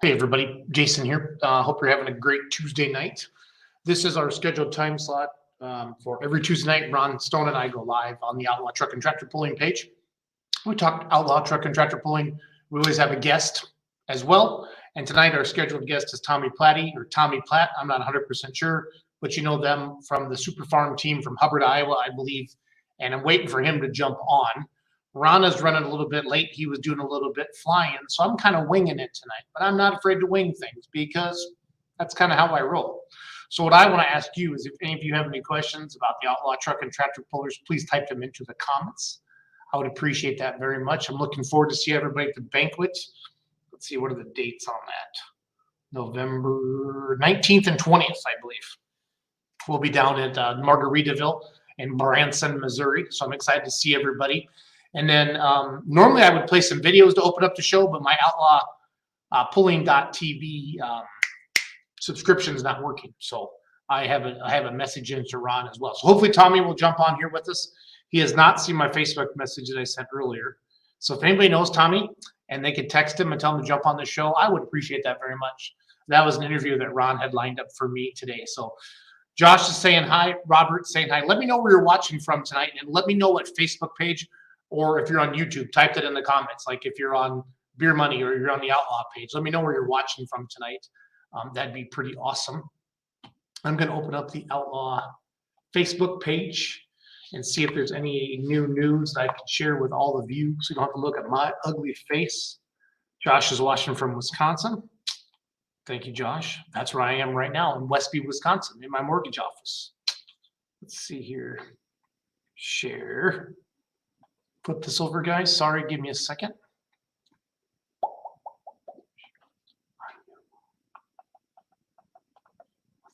Hey everybody, Jason here. Hope you're having a great Tuesday night. This is our scheduled time slot for every Tuesday night. Ron Stone and I go live on the Outlaw Truck and Tractor Pulling page. We talk Outlaw Truck and Tractor Pulling. We always have a guest as well. And tonight our scheduled guest is Tommy Platte or Tommy Platte. I'm not 100% sure, but you know them from the Super Farm team from Hubbard, Iowa, I believe. And I'm waiting for him to jump on. Rana's running a little bit late. He was doing a little bit flying. So I'm kind of winging it tonight, but I'm not afraid to wing things because that's kind of how I roll. So what I want to ask you is if any of you have any questions about the Outlaw Truck and Tractor Pullers, please type them into the comments. I would appreciate that very much. I'm looking forward to see everybody at the banquet. Let's see, what are the dates on that? November 19th and 20th, I believe. We'll be down at Margaritaville in Branson, Missouri. So I'm excited to see everybody. And then normally I would play some videos to open up the show, but my Outlaw Pulling.tv subscription is not working. So I have a message into Ron as well. So hopefully Tommy will jump on here with us. He has not seen my Facebook message that I sent earlier. So if anybody knows Tommy and they could text him and tell him to jump on the show, I would appreciate that very much. That was an interview that Ron had lined up for me today. So Josh is saying hi. Robert's saying hi. Let me know where you're watching from tonight, and let me know what Facebook page, or if you're on YouTube, type that in the comments. Like if you're on Beer Money or you're on the Outlaw page, let me know where you're watching from tonight. That'd be pretty awesome. I'm going to open up the Outlaw Facebook page and see if there's any new news that I can share with all of you so you don't have to look at my ugly face. Josh is watching from Wisconsin. Thank you, Josh. That's where I am right now in Westby, Wisconsin, in my mortgage office. Let's see here. Share. Flip this over, guys. Sorry, give me a second. I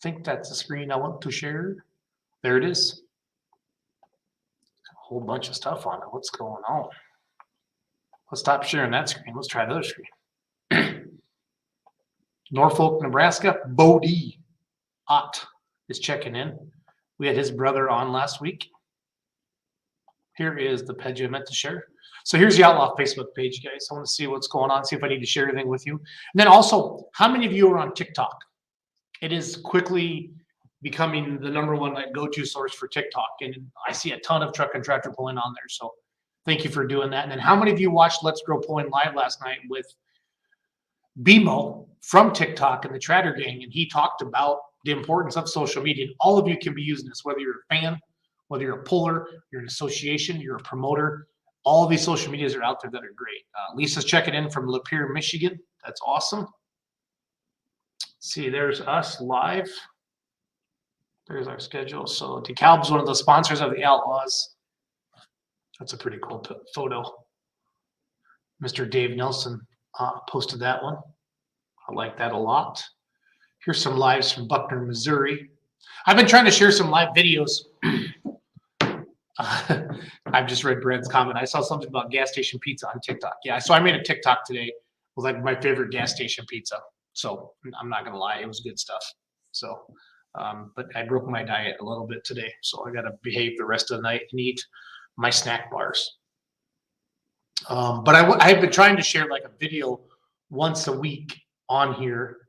think that's the screen I want to share. There it is. A whole bunch of stuff on it. What's going on? Let's stop sharing that screen. Let's try the other screen. Norfolk, Nebraska. Bodie Ott is checking in. We had his brother on last week. Here is the page I meant to share. So here's the Outlaw Facebook page, guys. I want to see what's going on, see if I need to share anything with you. And then also, how many of you are on TikTok? It is quickly becoming the #1 go-to source for TikTok. And I see a ton of truck and tractor pulling on there. So thank you for doing that. And then how many of you watched Let's Grow Pulling live last night with BMO from TikTok and the Trader Gang? And he talked about the importance of social media. And all of you can be using this, whether you're a fan, whether you're a puller, you're an association, you're a promoter. All of these social medias are out there that are great. Lisa's checking in from Lapeer, Michigan. That's awesome. See, there's us live. There's our schedule. So DeKalb's one of the sponsors of the Outlaws. That's a pretty cool photo. Mr. Dave Nelson posted that one. I like that a lot. Here's some lives from Buckner, Missouri. I've been trying to share some live videos. I've just read Brent's comment. I saw something about gas station pizza on TikTok. Yeah, so I made a TikTok today with like my favorite gas station pizza. So I'm not gonna lie, it was good stuff. So, but I broke my diet a little bit today, so I gotta behave the rest of the night and eat my snack bars. But I've been trying to share like a video once a week on here.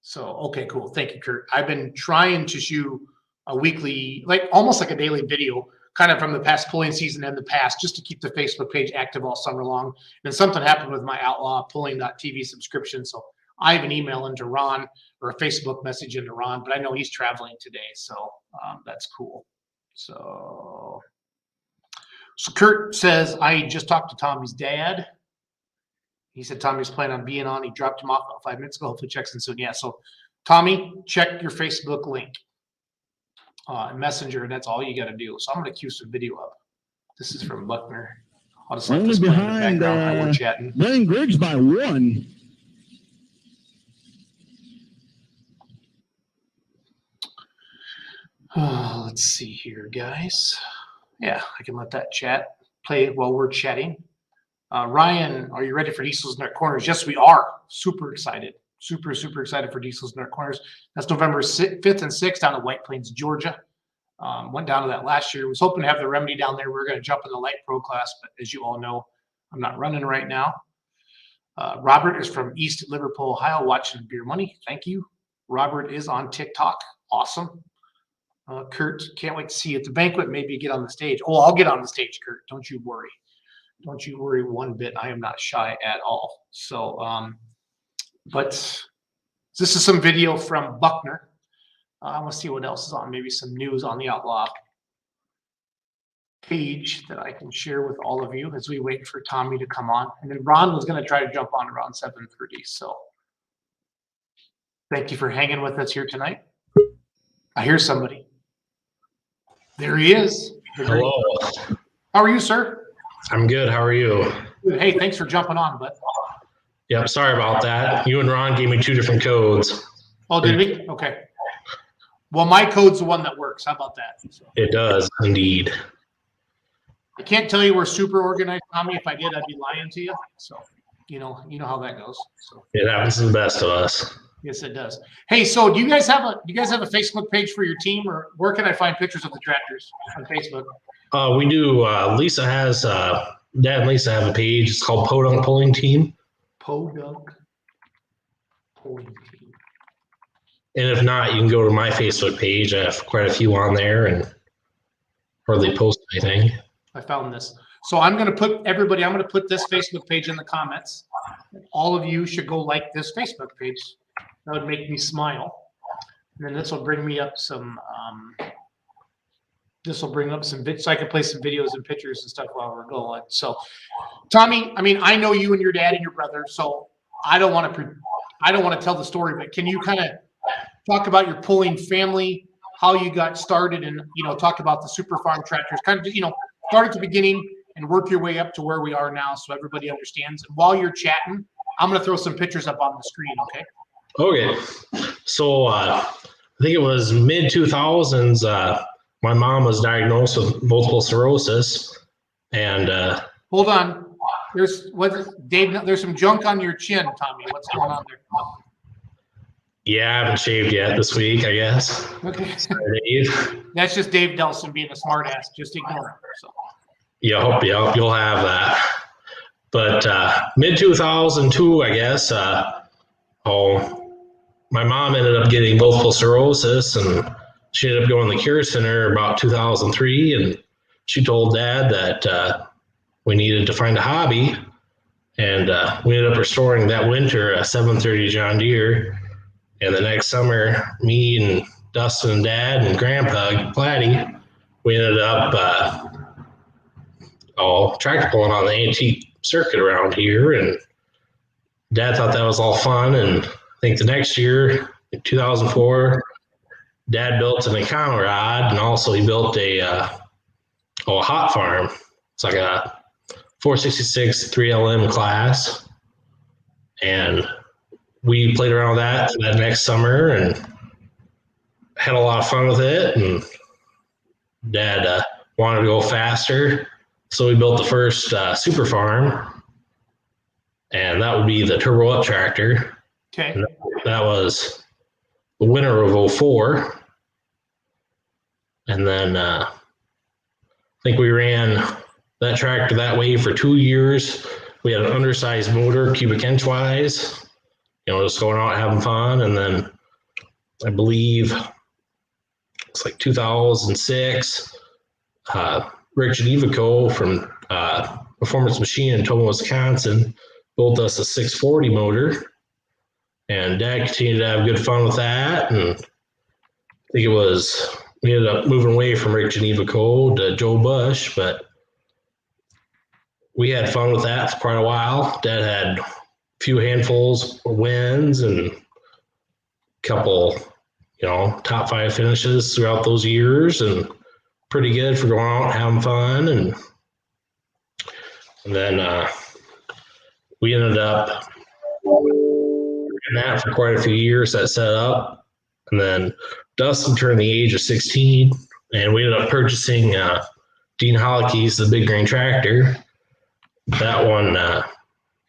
So, okay, cool. Thank you, Kurt. I've been trying to shoot a weekly, like almost like a daily video, kind of from the past pulling season and the past, just to keep the Facebook page active all summer long. And something happened with my Outlaw Pulling.tv subscription. So I have an email into Ron or a Facebook message into Ron, but I know he's traveling today. So that's cool. So Kurt says, I just talked to Tommy's dad. He said Tommy's planning on being on. He dropped him off about 5 minutes ago. Hopefully checks in soon. Yeah, so Tommy, check your Facebook link. Messenger, and that's all you got to do. So I'm going to cue some video up. This is from Buckner. I'll just let this play in the background while we're chatting. Running Griggs by 1. Let's see here, guys. Yeah, I can let that chat play while we're chatting. Ryan, are you ready for Diesel's Nut Corners? Yes, we are. Super excited. Super excited for Diesel's Nut Corners. That's November 5th and 6th down in White Plains, Georgia. Went down to that last year. Was hoping to have the Remedy down there. We were going to jump in the light pro class, but as you all know, I'm not running right now. Robert is from East Liverpool, Ohio, watching Beer Money. Thank you. Robert is on TikTok. Awesome. Kurt, can't wait to see you at the banquet. Maybe get on the stage. Oh, I'll get on the stage, Kurt. Don't you worry. Don't you worry one bit. I am not shy at all. So, but this is some video from Buckner. Let's see what else is on. Maybe some news on the Outlaw page that I can share with all of you as we wait for Tommy to come on. And then Ron was going to try to jump on around 7:30. So thank you for hanging with us here tonight. I hear somebody. There he is. Hello. How are you, sir? I'm good. How are you? Good. Hey, thanks for jumping on, bud. Yep. Sorry about that. You and Ron gave me 2 different codes. Oh, did we? Okay. Well, my code's the one that works. How about that? So, It does indeed. I can't tell you we're super organized, Tommy. If I did, I'd be lying to you. So, you know how that goes. So, It happens to the best of us. yes, it does. Hey, so do you guys have a Facebook page for your team, or where can I find pictures of the tractors on Facebook? We do. Lisa has, Dad and Lisa have a page. It's called Podunk Pulling Team. Podunk Pulling Team. And if not, you can go to my Facebook page. I have quite a few on there and hardly post anything. I found this. So I'm going to put this Facebook page in the comments. All of you should go like this Facebook page. That would make me smile. And then this will bring me up some, so I can play some videos and pictures and stuff while we're going. So Tommy, I mean, I know you and your dad and your brother, so I don't want to tell the story, but can you kind of talk about your pulling family, how you got started, and, talk about the super farm tractors, kind of, start at the beginning and work your way up to where we are now so everybody understands. And while you're chatting, I'm going to throw some pictures up on the screen, okay? Okay. So I think it was mid-2000s, my mom was diagnosed with multiple sclerosis. And hold on. There's some junk on your chin, Tommy. What's going on there? yeah, I haven't shaved yet this week, I guess. Okay. Sorry, Dave. That's just Dave Delson being a smart ass. Just ignore him. So. Yep, you'll have that. But mid-2002, I guess, my mom ended up getting multiple sclerosis, and she ended up going to the Cure Center about 2003, and she told Dad that we needed to find a hobby, and we ended up restoring that winter a 730 John Deere. And the next summer, me and Dustin and Dad and Grandpa Platte, we ended up tractor pulling on the antique circuit around here, and Dad thought that was all fun. And I think the next year, in 2004, Dad built an econo rod, and also he built a hot farm. It's like a 466 3LM class, and we played around with that next summer and had a lot of fun with it. And Dad wanted to go faster, so we built the first super farm, and that would be the turbo up tractor. Okay. And that was the winter of 2004. And then I think we ran that tractor that way for 2 years. We had an undersized motor, cubic inch wise, just going out having fun. And then I believe it's like 2006, Rick Genevico from Performance Machine in Toma, Wisconsin, built us a 640 motor. And Dad continued to have good fun with that. And I think we ended up moving away from Rick Genevico to Joe Bush, but we had fun with that for quite a while. Dad had a few handfuls of wins and a couple, top 5 finishes throughout those years, and pretty good for going out and having fun. And then we ended up in that for quite a few years, that set up. And then Dustin turned the age of 16, and we ended up purchasing Dean Hollicky's the Big Green tractor. That one,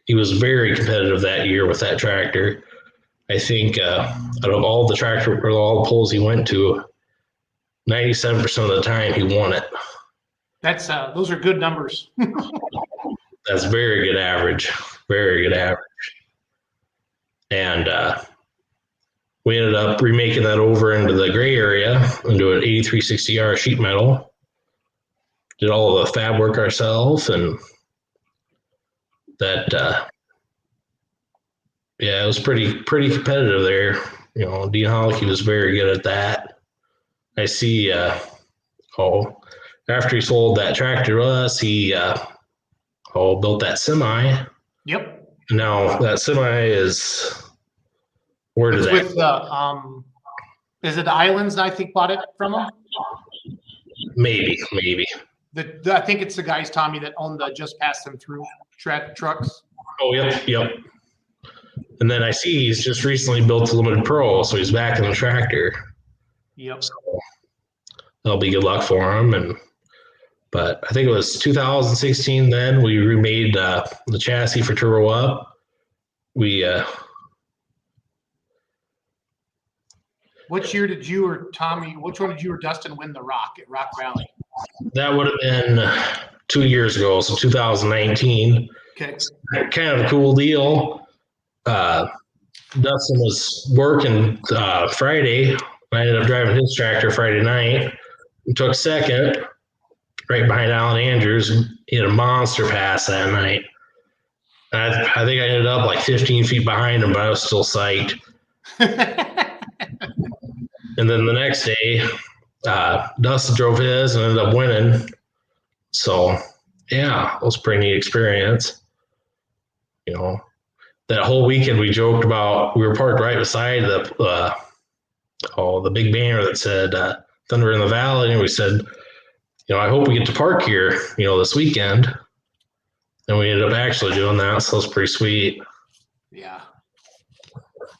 he was very competitive that year with that tractor. I think out of all the pulls he went to, 97% of the time he won it. Those are good numbers. That's very good average. very good average. And we ended up remaking that over into the gray area, into an 8360R sheet metal. Did all of the fab work ourselves, and that, yeah, it was pretty competitive there. You know, Dean Hollicky was very good at that. I see, after he sold that tractor to us, he built that semi. Yep. Now that semi is, where did It's that? with the is it the Islands? I think bought it from him. Maybe. I think it's the guys, Tommy, that own the Just Pass Them Through trucks. Oh, yep. And then I see he's just recently built a Limited Pro, so he's back in the tractor. Yep. So that'll be good luck for him. But I think it was 2016 then we remade the chassis for Turbo Up. Which year did you or Tommy, which one did you or Dustin win the Rock at Rock Valley? That would have been 2 years ago, so 2019. Okay. Kind of a cool deal. Dustin was working Friday. I ended up driving his tractor Friday night. He took second, right behind Alan Andrews. He had a monster pass that night. I think I ended up like 15 feet behind him, but I was still psyched. And then the next day, Dustin drove his and ended up winning. So, yeah, it was a pretty neat experience. You know, that whole weekend we joked about, we were parked right beside the big banner that said Thunder in the Valley. And we said, you know, I hope we get to park here, you know, this weekend. And we ended up actually doing that. So it was pretty sweet. Yeah.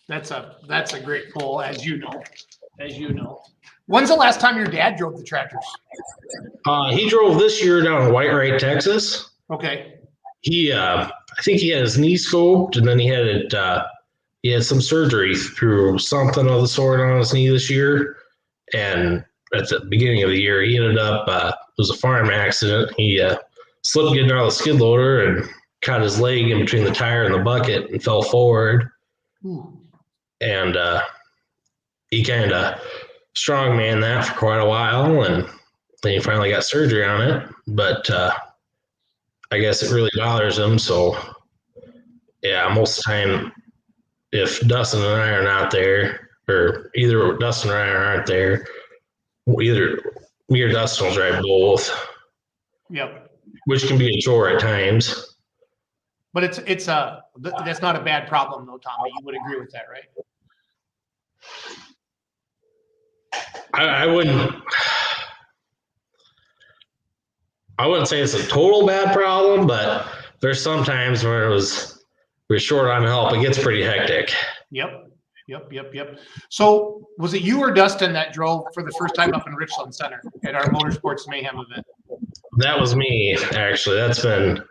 That's a great pull, as you know. When's the last time your dad drove the tractors? He drove this year down in Whitewright, Texas. Okay. I think he had his knee scoped, and then he had some surgery through something of the sort on his knee this year. And at the beginning of the year, he ended up, it was a farm accident. He slipped getting out of the skid loader and caught his leg in between the tire and the bucket and fell forward. Ooh. And he kind of strongman that for quite a while, and then he finally got surgery on it. But I guess it really bothers him. So, yeah, most of the time, if Dustin and I are not there, or either Dustin or I aren't there, either me or Dustin will drive both. Yep. Which can be a chore at times. But that's not a bad problem though, Tommy. You would agree with that, right? I wouldn't say it's a total bad problem, but there's some times where we're short on help. It gets pretty hectic. Yep. So was it you or Dustin that drove for the first time up in Richland Center at our Motorsports Mayhem event? That was me, actually. That's been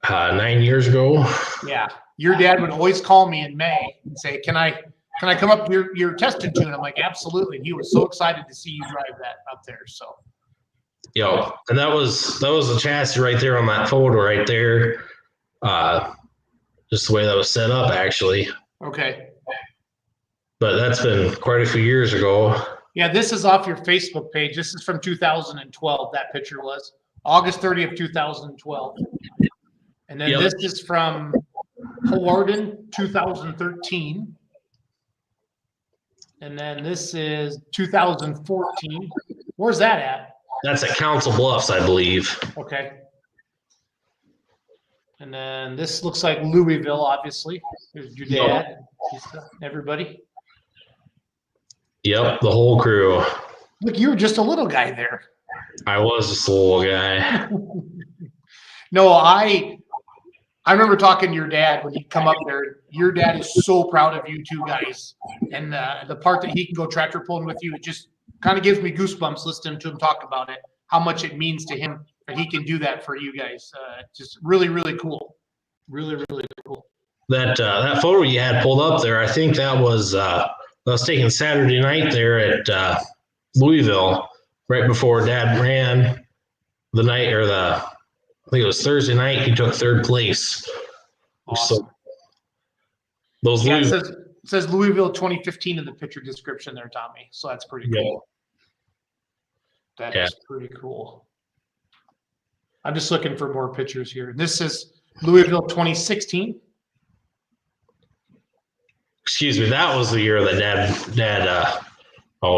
9 years ago. Yeah. Your dad would always call me in May and say, Can I come up your tested tune? I'm like, absolutely. He was so excited to see you drive that up there. So and that was the chassis right there on that photo right there. Just the way that was set up, actually. Okay. But that's been quite a few years ago. Yeah, this is off your Facebook page. This is from 2012. That picture was August 30th, 2012. And then this is from Hawarden, 2013. And then this is 2014. Where's that at? That's at Council Bluffs, I believe. Okay. And then this looks like Louisville, obviously. There's your dad, everybody. Yep, the whole crew. Look, you were just a little guy there. I was just a little guy. No, I remember talking to your dad when he'd come up there. Your dad is so proud of you two guys. And the part that he can go tractor pulling with you, it just kind of gives me goosebumps listening to him talk about it, how much it means to him that he can do that for you guys. Just really, really cool. Really, really cool. That photo you had pulled up there, I think that was taken Saturday night there at Louisville, right before Dad ran the night, or I think it was Thursday night, he took third place. Awesome. So those Yeah, Louisville, it says Louisville 2015 in the picture description there, Tommy. So that's pretty cool. That is pretty cool. I'm just looking for more pictures here. This is Louisville 2016. excuse me, that was the year that Dad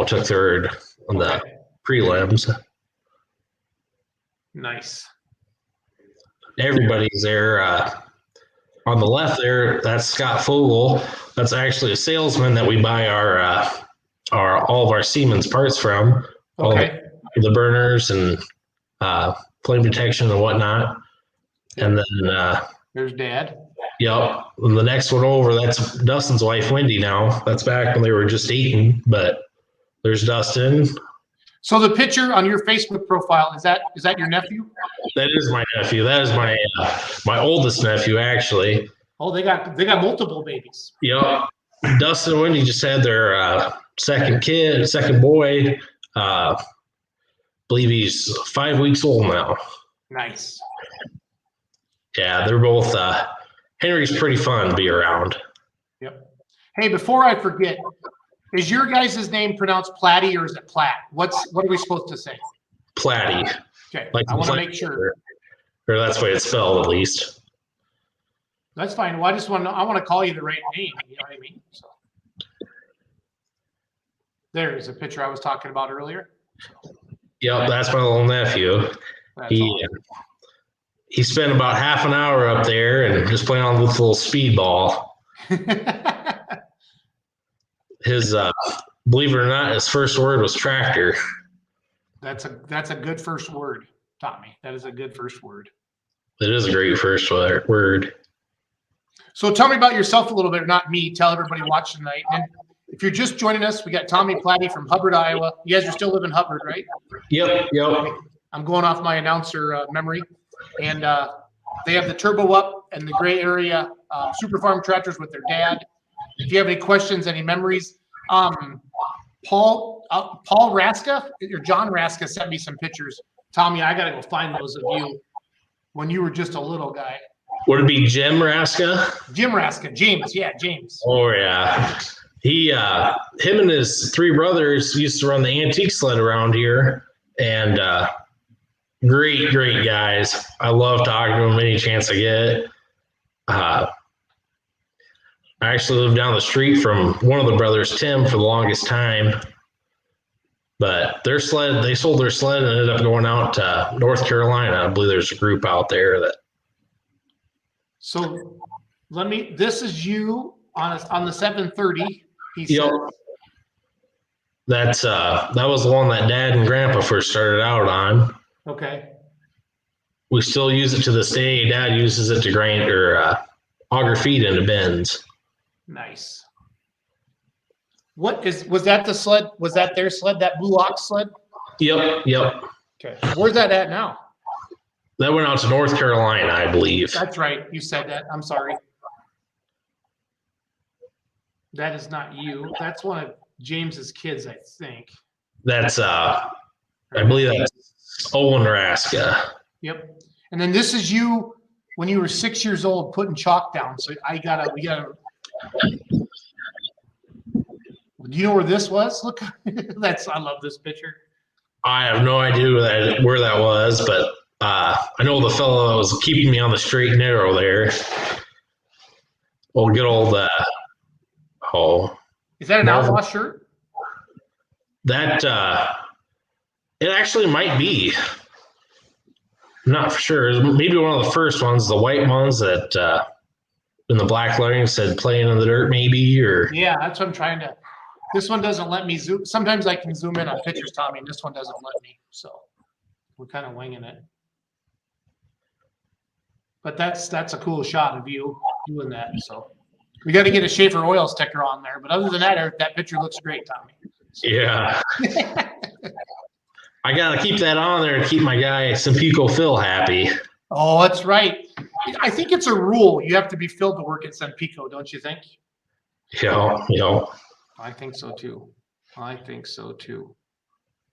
took third on the prelims. Nice. Everybody's there. On the left there, that's Scott Fogel. That's actually a salesman that we buy our all of our Siemens parts from. Okay. All the burners and flame detection and whatnot. And then there's Dad. Yep. And the next one over, that's Dustin's wife, Wendy. Now that's back when they were just eating. But there's Dustin. So the picture on your Facebook profile is that your nephew? That is my nephew. That is my oldest nephew, actually. Oh, they got multiple babies. Yep. Dustin and Wendy just had their second boy. Believe he's 5 weeks old now. Nice. Yeah, they're both. Henry's pretty fun to be around. Yep. Hey, before I forget, is your guys' name pronounced Platty or is it Platt? What are we supposed to say? Platty. Okay. Like I want to make sure. Or that's the way it's spelled, at least. That's fine. Well, I want to call you the right name. You know what I mean? So there's a picture I was talking about earlier. Yep, that's my little nephew. That's awesome. He spent about half an hour up there and just playing on this little speedball. His believe it or not, his first word was tractor. That's a good first word, Tommy. That is a good first word. It is a great first word. So tell me about yourself a little bit, not me. Tell everybody watching tonight. And if you're just joining us, we got Tommy Platte from Hubbard, Iowa. You guys are still living in Hubbard, right? Yep. I'm going off my announcer memory. And they have the Turbo Up and the gray area Super Farm tractors with their dad. If you have any questions, any memories, Paul Raska or John Raska sent me some pictures. Tommy, I got to go find those of you when you were just a little guy. Would it be Jim Raska? Jim Raska. James. Yeah, James. Oh, yeah. Him and his three brothers used to run the antique sled around here. And great guys. I love talking to them any chance I get. I actually lived down the street from one of the brothers, Tim, for the longest time. But they sold their sled and ended up going out to North Carolina. I believe there's a group out there that. So this is you on the 730. Yep. That was the one that Dad and Grandpa first started out on. Okay. We still use it to this day. Dad uses it to grind or auger feed into bins. Nice. Was that the sled? Was that their sled? That Blue Ox sled? Yep. Okay. Where's that at now? That went out to North Carolina, I believe. That's right. You said that. I'm sorry. That is not you. That's one of James's kids, I think. That's I believe that's Owen Raska. Yep. And then this is you when you were 6 years old putting chalk down. So we gotta. Do you know where this was? Look, I love this picture. I have no idea where that was, but I know the fellow that was keeping me on the straight and narrow there. Well, good old Is that an Outlaw shirt? That it actually might be. I'm not for sure. Maybe one of the first ones, the white ones that in the black lettering said "playing in the dirt," maybe, or yeah, that's what I'm trying to. This one doesn't let me zoom. Sometimes I can zoom in on pictures, Tommy, and this one doesn't let me. So we're kind of winging it. But that's a cool shot of you doing that. So we got to get a Schaefer oil sticker on there. But other than that, that picture looks great, Tommy. So. Yeah. I got to keep that on there to keep my guy Sempico Phil happy. Oh, that's right. I think it's a rule. You have to be Phil to work at Sempico, don't you think? Yeah. I think so too.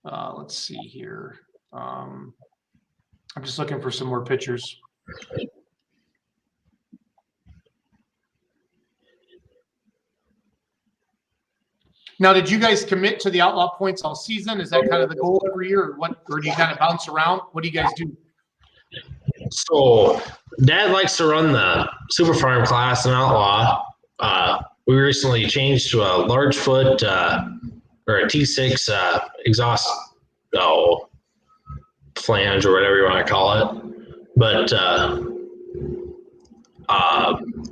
Let's see here. I'm just looking for some more pictures. Now, did you guys commit to the outlaw points all season? Is that kind of the goal every year, or what? Or do you kind of bounce around? What do you guys do? So Dad likes to run the super farm class in outlaw. We recently changed to a large foot or a T6 exhaust flange or whatever you want to call it. But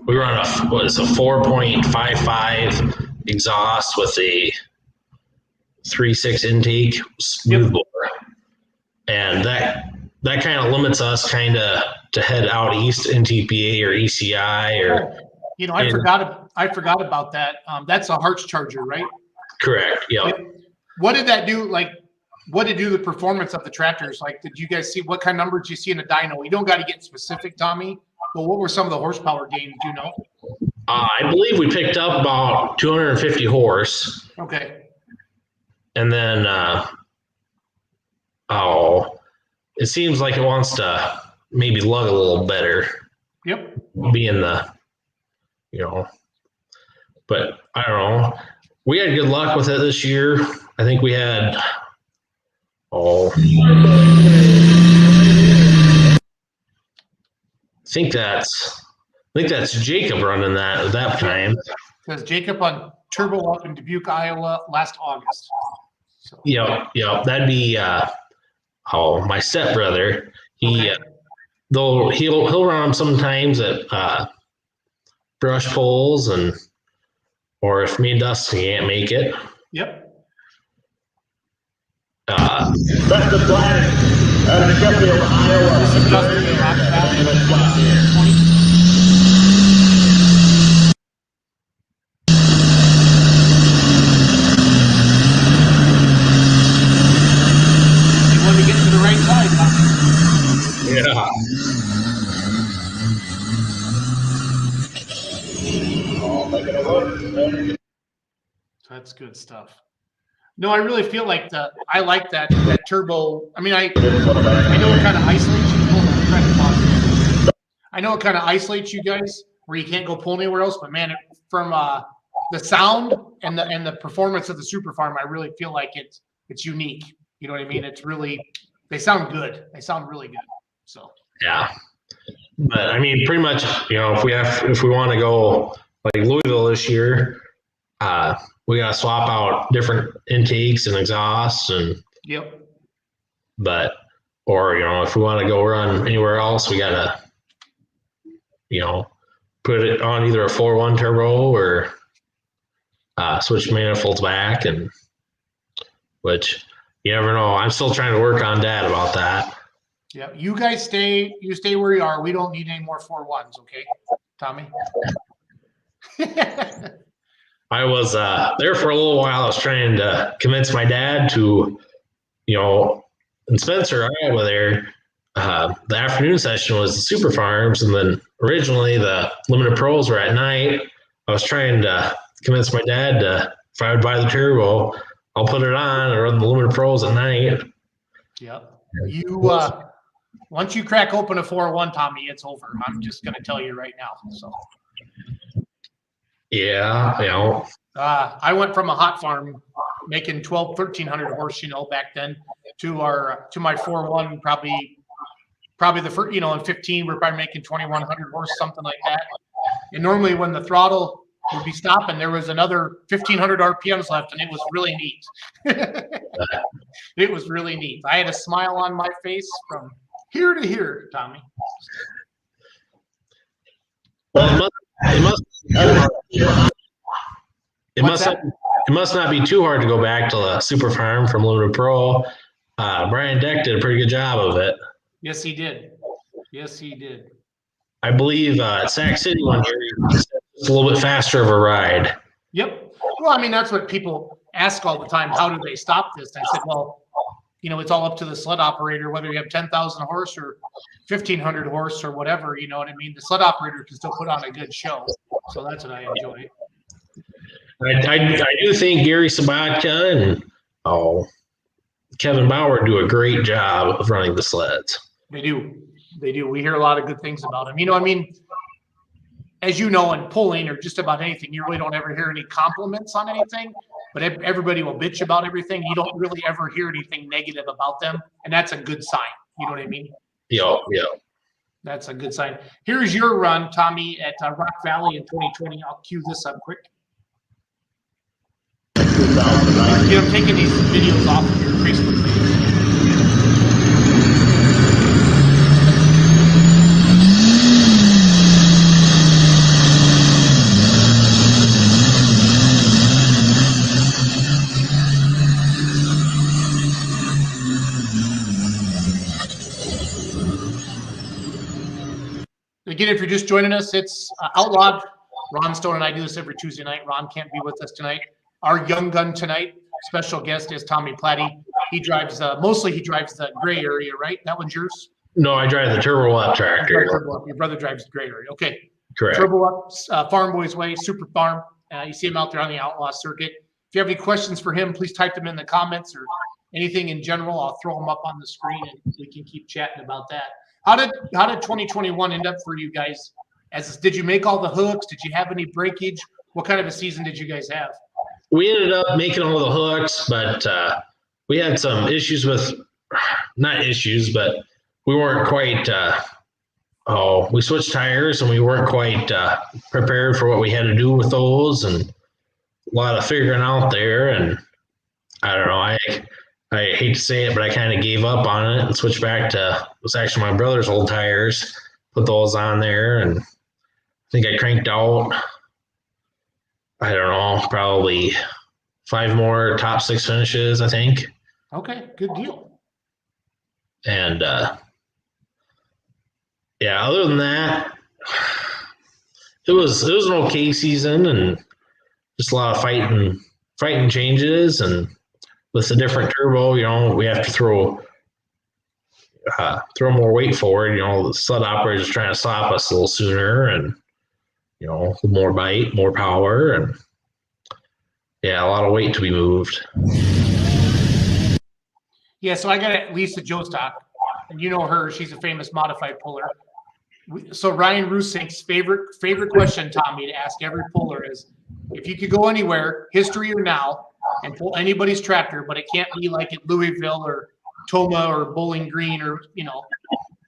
we run a 4.55 exhaust with a 3.6 intake smooth bore, and that kind of limits us kind of to head out east in TPA or ECI or. You know, I forgot about that. That's a Harts Charger, right? Correct. Yep. What did that do? Like, what did it do the performance of the tractors? Like, did you guys see what kind of numbers you see in a dyno? You don't got to get specific, Tommy, but what were some of the horsepower gains? Do you know? I believe we picked up about 250 horse. Okay. And then, it seems like it wants to maybe lug a little better. Yep. Being but I don't know. We had good luck with it this year. I think we had, I think that's Jacob running that at that time. Because Jacob on turbo up in Dubuque, Iowa last August. So. Yep. That'd be my stepbrother. He though he'll run them sometimes at brush poles or if me and Dustin can't make it. Yep. That's the flag out of Sheffield, Iowa. This is Dustin in Rock Valley. You want to get to the right side, Tommy. Yeah. That's good stuff. No, I really feel like I like that turbo. I mean, I know it kind of isolates you. Hold on, I'm trying to pause it. I know it kind of isolates you guys where you can't go pull anywhere else. But man, from the sound and the performance of the super farm, I really feel like it's unique. You know what I mean? It's really, they sound good. They sound really good. So yeah. But I mean, pretty much, if we want to go like Louisville this year, we got to swap out different intakes and exhausts yep. But, if we want to go run anywhere else, we got to, put it on either a 4.1 turbo or switch manifolds back, and which you never know. I'm still trying to work on Dad about that. Yeah, you guys stay where you are. We don't need any more 4.1s, okay, Tommy? I was there for a little while. I was trying to convince my dad to, in Spencer, Iowa there, the afternoon session was the super farms, and then originally the limited pros were at night. I was trying to convince my dad if I would buy the turbo, I'll put it on and run the limited pros at night. Yep. You once you crack open a 4.1, Tommy, it's over. I'm just going to tell you right now. So. Yeah, I went from a hot farm making 1,300 horse, back then to my 4.1, probably the first, in 15, we're probably making 2,100 horse, something like that. And normally when the throttle would be stopping, there was another 1,500 RPMs left, and it was really neat. It was really neat. I had a smile on my face from here to here, Tommy. Well, it must not be too hard to go back to the super farm from Limited Pro. Brian Deck did a pretty good job of it. Yes, he did. I believe at Sac City one year, it's a little bit faster of a ride. Yep. Well, I mean, that's what people ask all the time. How do they stop this? I said, well, it's all up to the sled operator, whether you have 10,000 horse or 1,500 horse or whatever, you know what I mean? The sled operator can still put on a good show. So that's what I enjoy. I do think Gary Sabatka and Kevin Bauer do a great job of running the sleds. They do. They do. We hear a lot of good things about him. You know, I mean, as you know, in pulling or just about anything, you really don't ever hear any compliments on anything, but everybody will bitch about everything. You don't really ever hear anything negative about them, and that's a good sign. You know what I mean? Yeah. That's a good sign. Here's your run, Tommy, at Rock Valley in 2020. I'll cue this up quick. 2019. You know, I'm taking these videos off of your Facebook page. Again, if you're just joining us, it's Outlawed. Ron Stone and I do this every Tuesday night. Ron can't be with us tonight. Our young gun tonight, special guest is Tommy Platte. He drives, mostly he drives the gray area, right? That one's yours? No, I drive the turbo up tractor. Your brother drives the gray area. Okay. Correct. Turbo Up, Farm Boys Way, Super Farm. You see him out there on the Outlaw circuit. If you have any questions for him, please type them in the comments or anything in general. I'll throw them up on the screen and we can keep chatting about that. How did 2021 end up for you guys? Did you make all the hooks? Did you have any breakage? What kind of a season did you guys have? We ended up making all the hooks, but we had some issues with, not issues, but we weren't quite, we switched tires and we weren't quite prepared for what we had to do with those, and a lot of figuring out there. And I don't know, I hate to say it, but I kind of gave up on it and switched back to, it was actually my brother's old tires, put those on there, and I think I cranked out, I don't know, probably 5 more top 6 finishes, I think. Okay, good deal. And yeah, other than that, it was an okay season, and just a lot of fighting changes, and with the different turbo, you know, we have to throw more weight forward. You know, the sled operators trying to stop us a little sooner, and you know, more bite, more power, and yeah, a lot of weight to be moved. Yeah, so I got Lisa Jostock, and you know her. She's a famous modified puller. So Ryan Rusink's favorite question, Tommy, to ask every puller is, if you could go anywhere, history or now, and pull anybody's tractor, but it can't be like at Louisville or Toma or Bowling Green, or you know,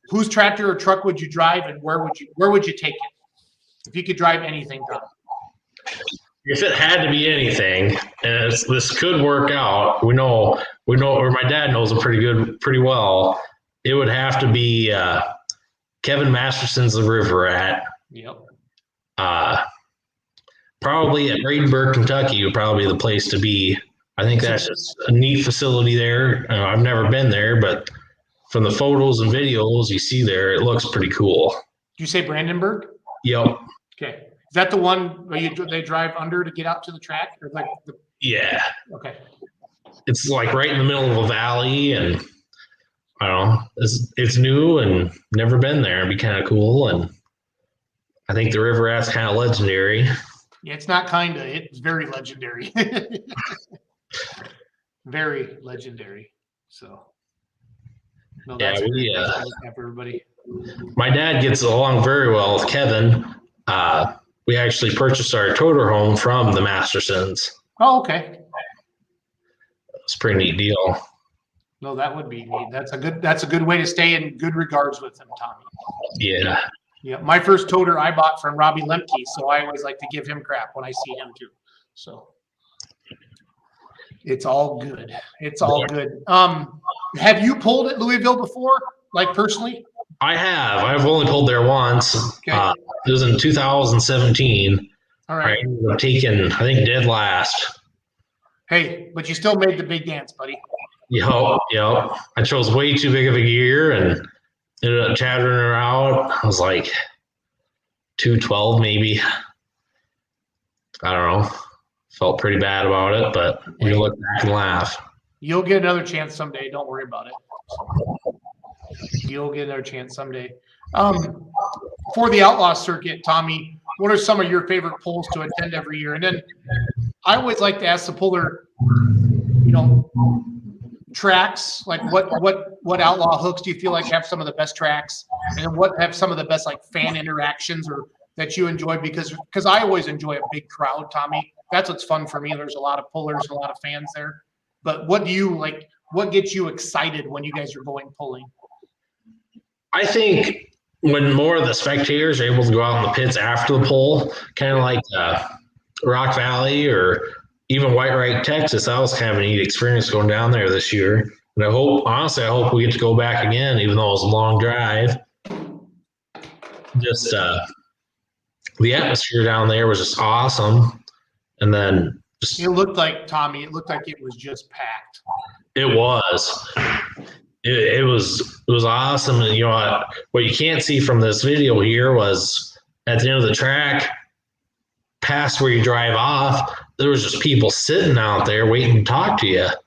whose tractor or truck would you drive, and where would you take it if you could drive anything, Tom? If it had to be anything, and this could work out, we know, or my dad knows it pretty well. It would have to be Kevin Masterson's The River Rat. Yep. Probably at Bradenburg, Kentucky would probably be the place to be. I think that's just a neat facility there. I've never been there, but from the photos and videos you see there, it looks pretty cool. Did you say Brandenburg? Yep. Okay. Is that the one where they drive under to get out to the track? Or like Yeah. Okay. It's like right in the middle of a valley, and I don't know. It's new and never been there. It'd be kind of cool, and I think the River Rat's kind of legendary. Yeah, it's not kind of. It's very legendary. Very legendary. So. No, that's everybody. My dad gets along very well with Kevin. We actually purchased our toter home from the Mastersons. Oh, okay. It's a pretty neat deal. No, that would be neat. That's a good way to stay in good regards with him, Tommy. Yeah. Yeah. My first toter I bought from Robbie Lemke, so I always like to give him crap when I see him too. So it's all good. It's all good. Have you pulled at Louisville before, like personally? I have. I've only pulled there once. Okay. It was in 2017. All right. I ended up taking, I think, dead last. Hey, but you still made the big dance, buddy. Yep. I chose way too big of a gear and ended up chattering her out. I was like 212 maybe. I don't know. Felt pretty bad about it, but we look back and laugh. You'll get another chance someday. Don't worry about it. You'll get another chance someday. For the Outlaw circuit, Tommy, what are some of your favorite pulls to attend every year? And then I always like to ask the puller, you know, tracks? Like what outlaw hooks do you feel like have some of the best tracks, and what have some of the best like fan interactions or that you enjoy? Because I always enjoy a big crowd, Tommy. That's what's fun for me. There's a lot of pullers, a lot of fans there. But what do you like? What gets you excited when you guys are going pulling? I think when more of the spectators are able to go out in the pits after the pull, kind of like Rock Valley or even White Rock, Texas, that was kind of a neat experience going down there this year. And I hope we get to go back again, even though it was a long drive. Just the atmosphere down there was just awesome. And then it looked like, Tommy, it was just packed. It was. It was awesome. And you know what you can't see from this video here was at the end of the track, past where you drive off, there was just people sitting out there waiting to talk to you. It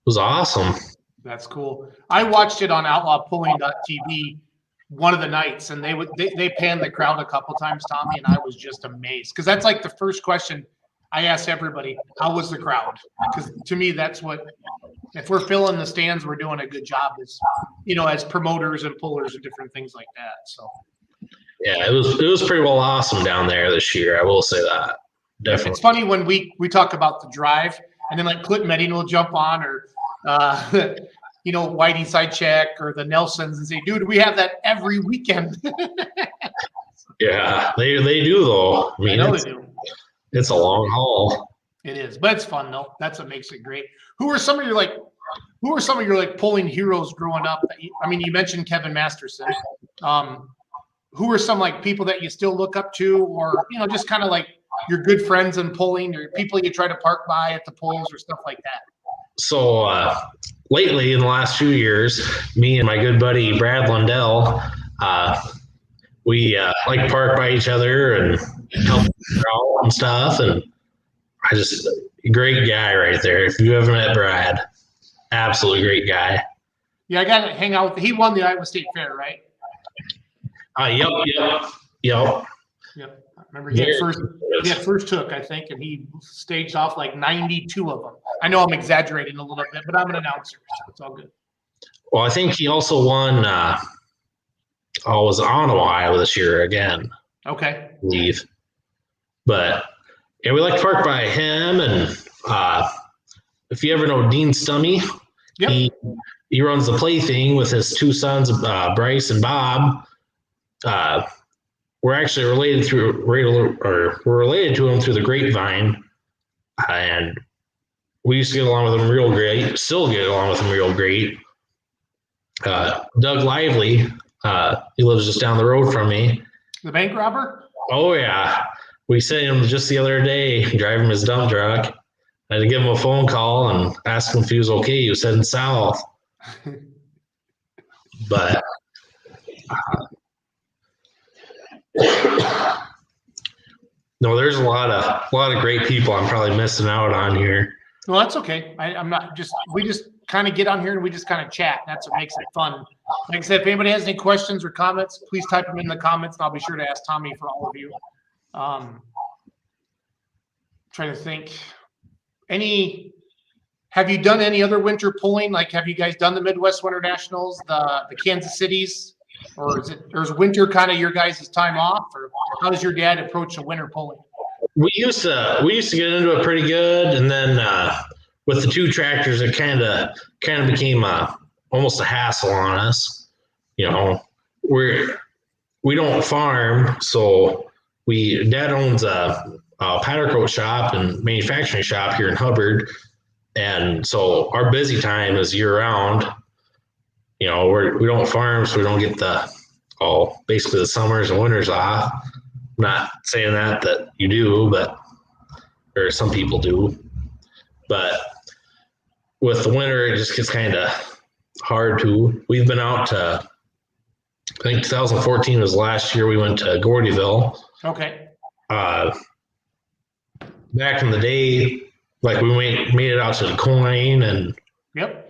was awesome. That's cool. I watched it on outlawpulling.tv one of the nights, and they panned the crowd a couple times, Tommy, and I was just amazed because that's like the first question I ask everybody: how was the crowd? Because to me, that's what, if we're filling the stands, we're doing a good job as promoters and pullers and different things like that. So yeah, it was pretty well awesome down there this year. I will say that. Definitely. It's funny when we talk about the drive, and then like Clint Medding will jump on, or Whitey Sidecheck or the Nelsons, and say, "Dude, we have that every weekend." Yeah, they do though. I mean, I know they do. It's a long haul. It is, but it's fun though. That's what makes it great. Who are some of your pulling heroes growing up? I mean, you mentioned Kevin Masterson. Who are some like people that you still look up to, or just kind of like your good friends in pulling, or people you try to park by at the pulls or stuff like that? So lately, in the last few years, me and my good buddy Brad Lundell, we like to park by each other and help out and stuff. And great guy right there. If you haven't met Brad, absolutely great guy. Yeah, I got to hang out with. He won the Iowa State Fair, right? Yep. I remember he had first hook, I think, and he staged off like 92 of them. I know I'm exaggerating a little bit, but I'm an announcer, so it's all good. Well, I think he also won. Was on Iowa this year again. Okay. I believe. But yeah, we like to park by him, and if you ever know Dean Stummy, yep. He runs the Plaything with his two sons, Bryce and Bob. We're actually related to him through the grapevine, and we used to get along with him real great. Still get along with him real great. Doug Lively, he lives just down the road from me. The bank robber? Oh yeah, we sent him just the other day driving his dump truck. I had to give him a phone call and ask him if he was okay. He was heading south, but. No, there's a lot of great people I'm probably missing out on here. Well, that's okay. We just kind of get on here and we just kind of chat. That's what makes it fun. Like I said, if anybody has any questions or comments, please type them in the comments, and I'll be sure to ask Tommy for all of you. Trying to think. Have you done any other winter pulling? Like, have you guys done the Midwest Winter Nationals, the Kansas Cities? Or is winter kind of your guys' time off, or how does your dad approach a winter pulling? We used to get into it pretty good, and then with the two tractors, it kind of became almost a hassle on us. We don't farm, so Dad owns a powder coat shop and manufacturing shop here in Hubbard, and so our busy time is year round. We don't farm, so we don't get basically the summers and winters off. I'm not saying that you do, or some people do. But with the winter, it just gets kind of hard to. We've been out to, I think 2014 was last year. We went to Gordyville. Okay. Back in the day, like we made it out to DeCoyne and. Yep.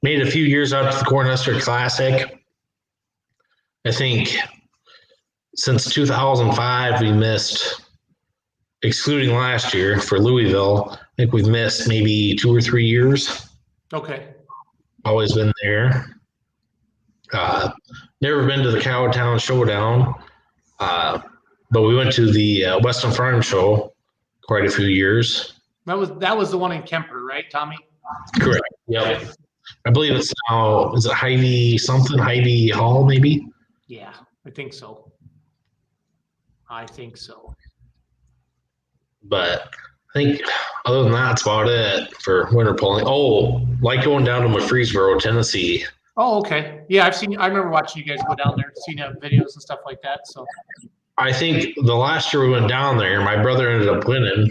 Made a few years out to the Cornhusker Classic. I think since 2005 we missed excluding last year for Louisville, I think we've missed maybe 2 or 3 years. Okay. Always been there. Never been to the Cowtown Showdown, but we went to the Western Farm Show quite a few years. That was the one in Kemper, right, Tommy? Correct. Yep. I believe it's now, is it Hy-Vee something? Hy-Vee Hall, maybe? Yeah, I think so. But I think other than that, that's about it for winter pulling. Oh, like going down to Murfreesboro, Tennessee. Oh, okay. Yeah, I remember watching you guys go down there, seeing videos and stuff like that. So I think the last year we went down there, my brother ended up winning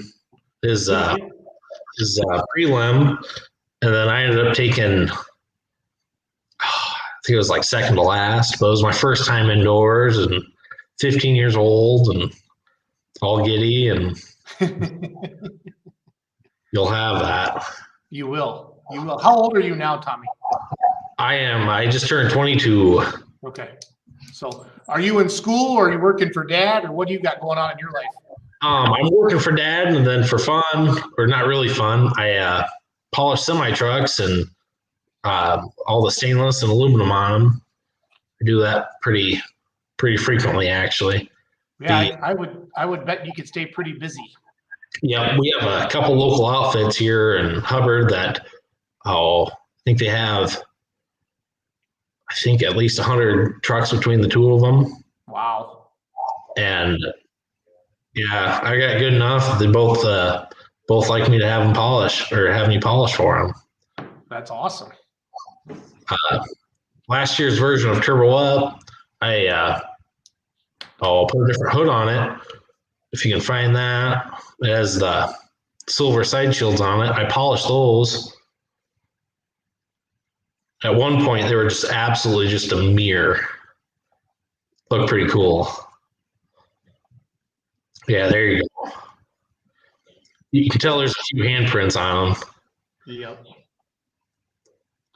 his prelim, and then I ended up taking, I think it was like second to last, but it was my first time indoors and 15 years old and all giddy, and you'll have that. You will. How old are you now, Tommy? I just turned 22. Okay. So are you in school or are you working for dad, or what do you got going on in your life? I'm working for dad, and then for fun, or not really fun, I polish semi trucks and all the stainless and aluminum on them. I do that pretty frequently, actually. Yeah, I would bet you could stay pretty busy. Yeah, we have a couple local outfits here in Hubbard that I think they have, I think at least 100 trucks between the two of them. Wow. And yeah, I got good enough. They both like me to have them polish or have me polish for them. That's awesome. Last year's version of Turbo Up, I'll put a different hood on it. If you can find that, it has the silver side shields on it. I polished those. At one point, they were just absolutely just a mirror. Looked pretty cool. Yeah, there you go. You can tell there's a few handprints on them. Yep.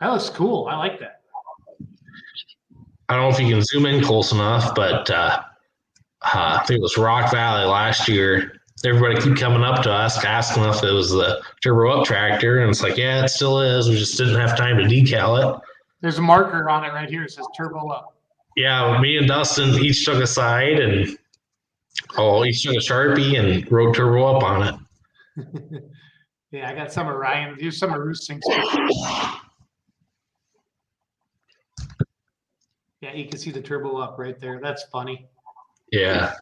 That looks cool. I like that. I don't know if you can zoom in close enough, but I think it was Rock Valley last year. Everybody keep coming up to us asking if it was the Turbo Up tractor, and it's like, yeah, it still is. We just didn't have time to decal it. There's a marker on it right here. It says Turbo Up. Yeah, me and Dustin each took a side and each took a Sharpie and wrote Turbo Up on it. Yeah, I got some of Ryan. Here's some of Ruth's things. Yeah, you can see the Turbo Up right there. That's funny. Yeah.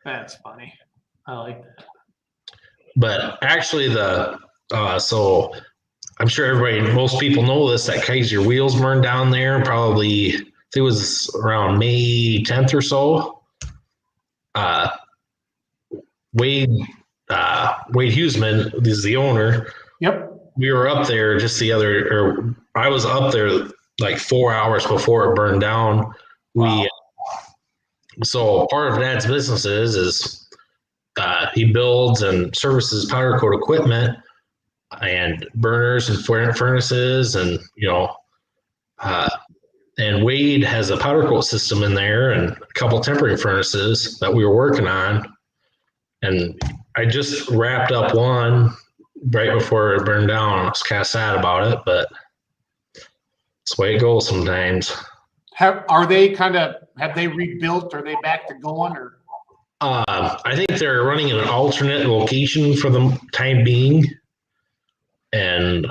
That's funny. I like that. But actually so I'm sure most people know this, that Kaiser Wheels burned down there probably, I think it was around May 10th or so. Wade Huseman is the owner. Yep. We were up there I was up there like 4 hours before it burned down. Wow. So part of Dad's business is he builds and services powder coat equipment and burners and furnaces, and and Wade has a powder coat system in there and a couple tempering furnaces that we were working on. And I just wrapped up one right before it burned down. I was kind of sad about it, but it's the way it goes sometimes. Have they rebuilt? Are they back to going, or? I think they're running in an alternate location for the time being, and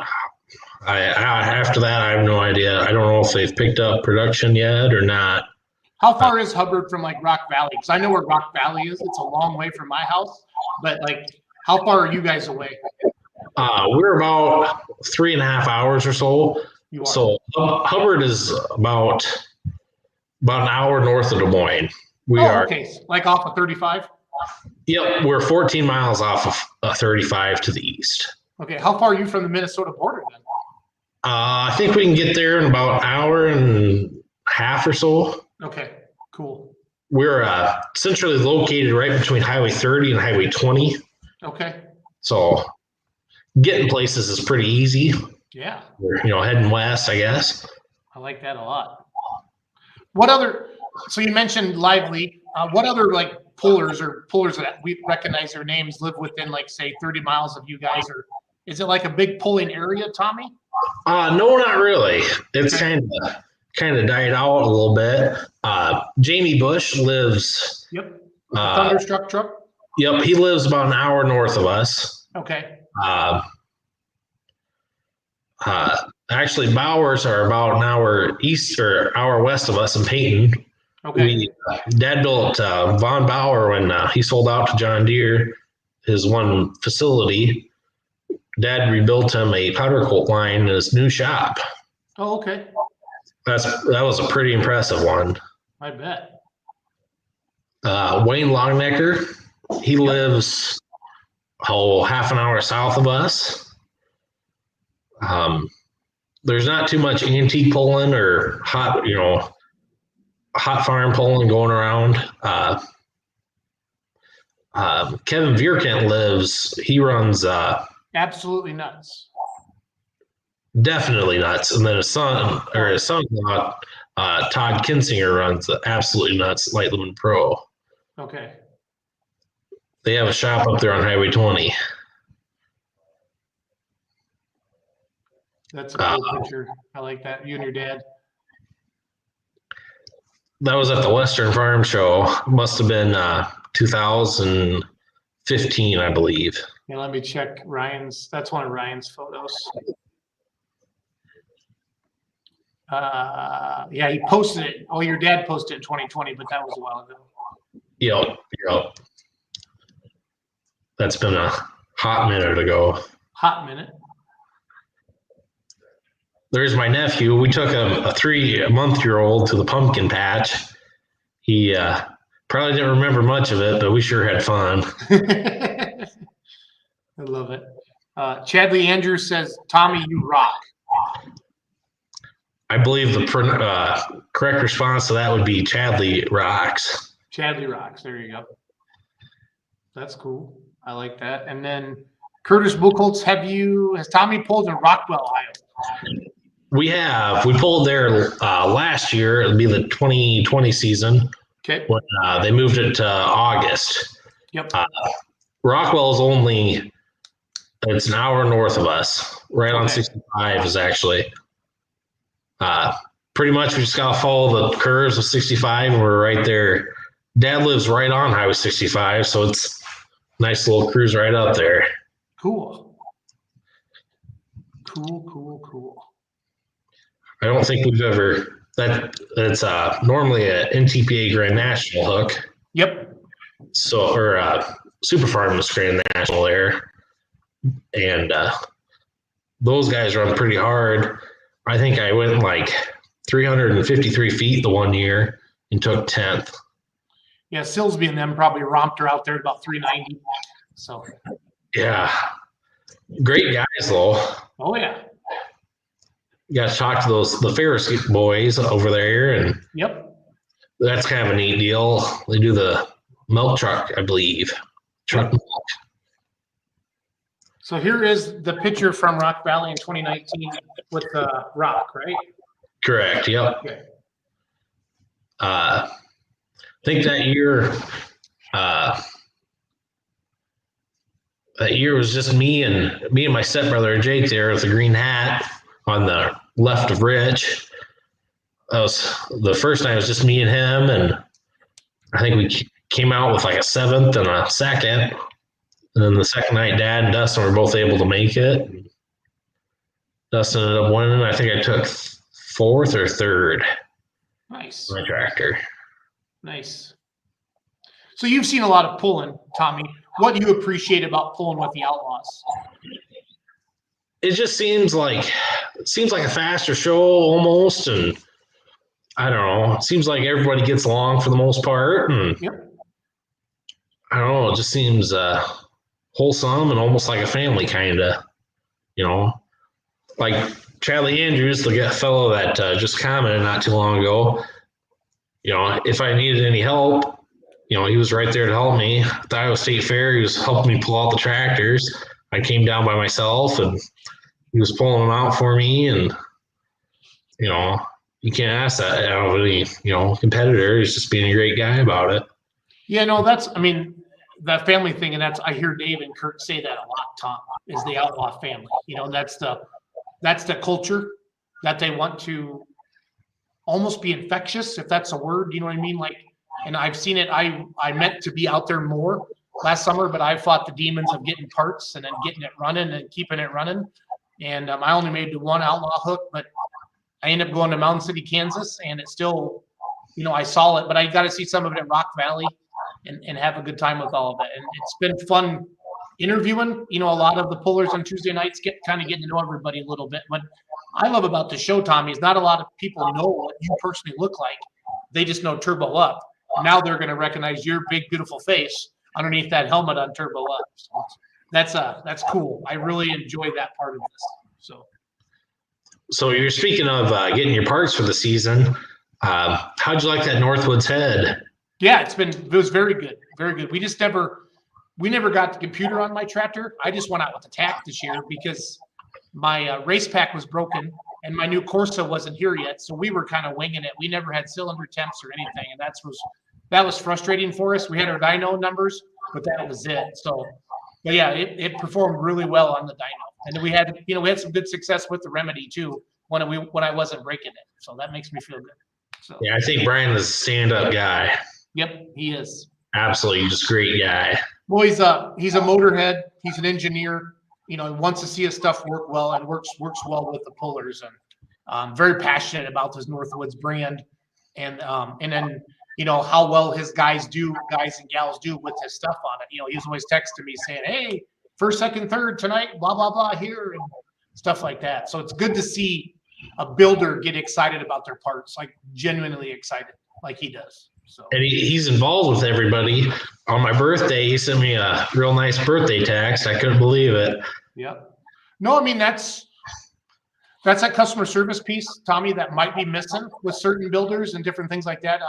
after that, I have no idea. I don't know if they've picked up production yet or not. How far is Hubbard from like Rock Valley? Because I know where Rock Valley is. It's a long way from my house, but like, how far are you guys away? We're about 3.5 hours or so. So Hubbard is about an hour north of Des Moines. We are okay, like off of 35. Yep, we're 14 miles off of 35 to the east. Okay, how far are you from the Minnesota border then? I think we can get there in about an hour and a half or so. Okay, cool. We're centrally located right between Highway 30 and Highway 20. Okay. So getting places is pretty easy. Yeah. We're, heading west, I guess. I like that a lot. What other, so you mentioned Lively. What other like pullers that we recognize their names live within, like, say, 30 miles of you guys? Or is it like a big pulling area, Tommy? No, not really. It's Okay. kind of died out a little bit. Jamie Bush lives. Yep. The Thunderstruck truck? Yep, he lives about an hour north of us. Okay. Actually, Bowers are about an hour east or hour west of us in Peyton. Okay. Dad built Von Bauer when he sold out to John Deere, his one facility. Dad rebuilt him a powder coat line in his new shop. Oh, okay. That was a pretty impressive one. I bet. Wayne Longnecker, he lives half an hour south of us. There's not too much antique pulling or hot farm pulling going around. Kevin Vierkant he runs Absolutely nuts. definitely nuts, and then his son-in-law, Todd Kinsinger, runs the absolutely nuts Light Limit Pro. Okay. They have a shop up there on Highway 20. That's a cool picture. I like that. You and your dad. That was at the Western Farm Show. Must have been 2015, I believe. Yeah, let me check Ryan's. That's one of Ryan's photos. Yeah, he posted it. Oh, your dad posted it in 2020, but that was a while ago. Yep. That's been a hot minute ago. Hot minute. There's my nephew. We took a 3-month-old to the pumpkin patch. He probably didn't remember much of it, but we sure had fun. I love it. Chadley Andrews says, Tommy, you rock. I believe the correct response to that would be Chadley rocks. Chadley rocks. There you go. That's cool. I like that. And then Curtis Buchholz, has Tommy pulled in Rockwell, Iowa? We have. We pulled there last year. It'll be the 2020 season. Okay. When they moved it to August. Yep. Rockwell's it's an hour north of us. Right on 65 is actually. Pretty much we just got to follow the curves of 65 and we're right there. Dad lives right on Highway 65, so it's a nice little cruise right up there. Cool. I don't think we've ever that's normally a NTPA Grand National hook. Yep. So Super Farms Grand National there. And those guys run pretty hard. I think I went like 353 feet the one year and took 10th. Yeah, Silsby and them probably romped her out there at about 390. So. Yeah. Great guys, though. Oh, yeah. You got to talk to the Ferris boys over there. And yep. That's kind of a neat deal. They do the milk truck, I believe. Truck milk. So here is the picture from Rock Valley in 2019 with Rock, right? Correct. Yep. Okay. I think that year was just me and my stepbrother Jake there with the green hat on the left of Rich. That was the first night. It was just me and him, and I think we came out with like a 7th and a 2nd. And then the second night, Dad and Dustin were both able to make it. Dustin ended up winning. I think I took 4th or 3rd. Nice. My tractor. Nice. So you've seen a lot of pulling, Tommy. What do you appreciate about pulling with the Outlaws? It just seems like a faster show almost, and I don't know. It seems like everybody gets along for the most part, and yep. I don't know. It just seems wholesome and almost like a family, kind of. Like Charlie Andrews, the fellow that just commented not too long ago. If I needed any help, he was right there to help me. At the Iowa State Fair, he was helping me pull out the tractors. I came down by myself, and he was pulling them out for me. And you can't ask that out of any competitor. He's just being a great guy about it. Yeah, no, I mean, that family thing, and I hear Dave and Kurt say that a lot, Tom, is the outlaw family. That's the culture that they want to almost be infectious, if that's a word, you know what I mean? Like, and I've seen it. I meant to be out there more last summer, but I fought the demons of getting parts and then getting it running and keeping it running. And I only made one outlaw hook, but I ended up going to Mountain City, Kansas, and it still, I saw it, but I got to see some of it in Rock Valley and have a good time with all of it. And it's been fun interviewing, a lot of the pullers on Tuesday nights, getting to know everybody a little bit. But I love about the show, Tommy, is not a lot of people know what you personally look like. They just know Turbo Up. Now they're going to recognize your big, beautiful face underneath that helmet on Turbo Up. So that's cool. I really enjoy that part of this. So you're speaking of getting your parts for the season. How'd you like that Northwoods head? Yeah, it was very good. Very good. We never got the computer on my tractor. I just went out with the tack this year because my race pack was broken and my new Corsa wasn't here yet. So we were kind of winging it. We never had cylinder temps or anything. And that was frustrating for us. We had our dyno numbers, but that was it. So, but yeah, it performed really well on the dyno. And then we had some good success with the remedy too when I wasn't breaking it. So that makes me feel good. So yeah, I think Brian is a stand-up guy. Yep, he is. Absolutely, just a great guy. Well, he's a motorhead. He's an engineer. He wants to see his stuff work well and works well with the pullers, and very passionate about his Northwoods brand, and then how well his guys and gals do with his stuff on it. He was always texting me saying, "Hey, first, second, third tonight, blah blah blah here," and stuff like that. So it's good to see a builder get excited about their parts, like genuinely excited, like he does. So. And he's involved with everybody. On my birthday, he sent me a real nice birthday text. I couldn't believe it. Yep. No, I mean that's that customer service piece, Tommy, that might be missing with certain builders and different things like that.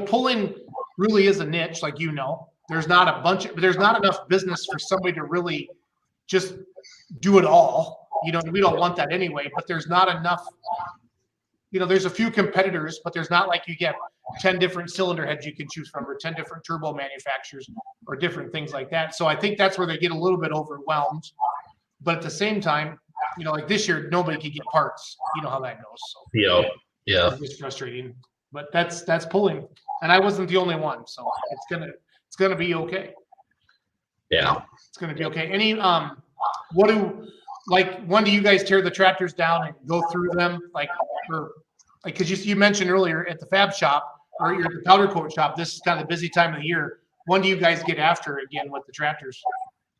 Pulling really is a niche, like There's not there's not enough business for somebody to really just do it all. We don't want that anyway. But there's not enough. There's a few competitors, but there's not like you get 10 different cylinder heads you can choose from, or 10 different turbo manufacturers, or different things like that. So I think that's where they get a little bit overwhelmed. But at the same time, like this year, nobody could get parts. You know how that goes. So Yeah. It's frustrating, but that's pulling, and I wasn't the only one. So it's gonna be okay. Yeah, it's gonna be okay. When do you guys tear the tractors down and go through them? Because you mentioned earlier at the fab shop or at the powder coat shop, this is kind of the busy time of the year. When do you guys get after it again with the tractors?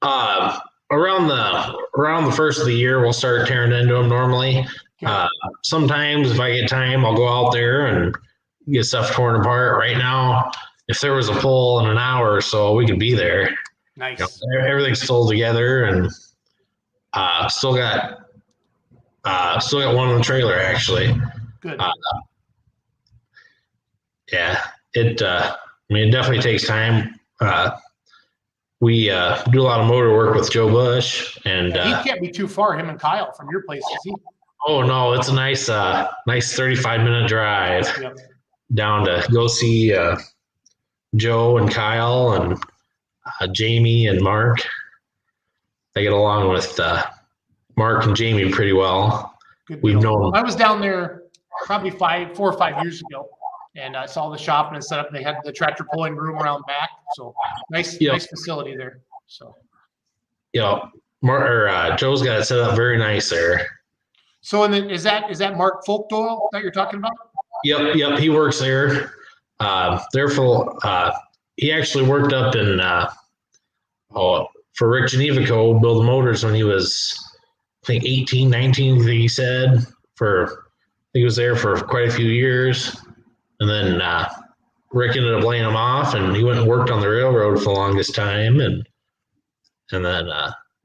Around the first of the year, we'll start tearing into them normally. Okay. Sometimes if I get time, I'll go out there and get stuff torn apart. Right now, if there was a pull in an hour or so, we could be there. Nice. Everything's still together, and still got one in the trailer actually. Good. Yeah, it definitely takes time. We do a lot of motor work with Joe Bush, and he can't be too far, him and Kyle, from your place, is he? Oh no, it's a nice 35-minute drive down to go see Joe and Kyle and Jamie and Mark. I get along with Mark and Jamie pretty well. We've known. I was down there probably 4 or 5 years ago, and I saw the shop and it's set up. They had the tractor pulling room around back, so nice facility there. So, Joe's got it set up very nice there. So, and then is that Mark Folkdoyle that you're talking about? Yep. He works there. He actually worked up in for Rick Genevico, build motors when he was, I think, 18, 19, he said. He was there for quite a few years. And then Rick ended up laying him off, and he went and worked on the railroad for the longest time. And then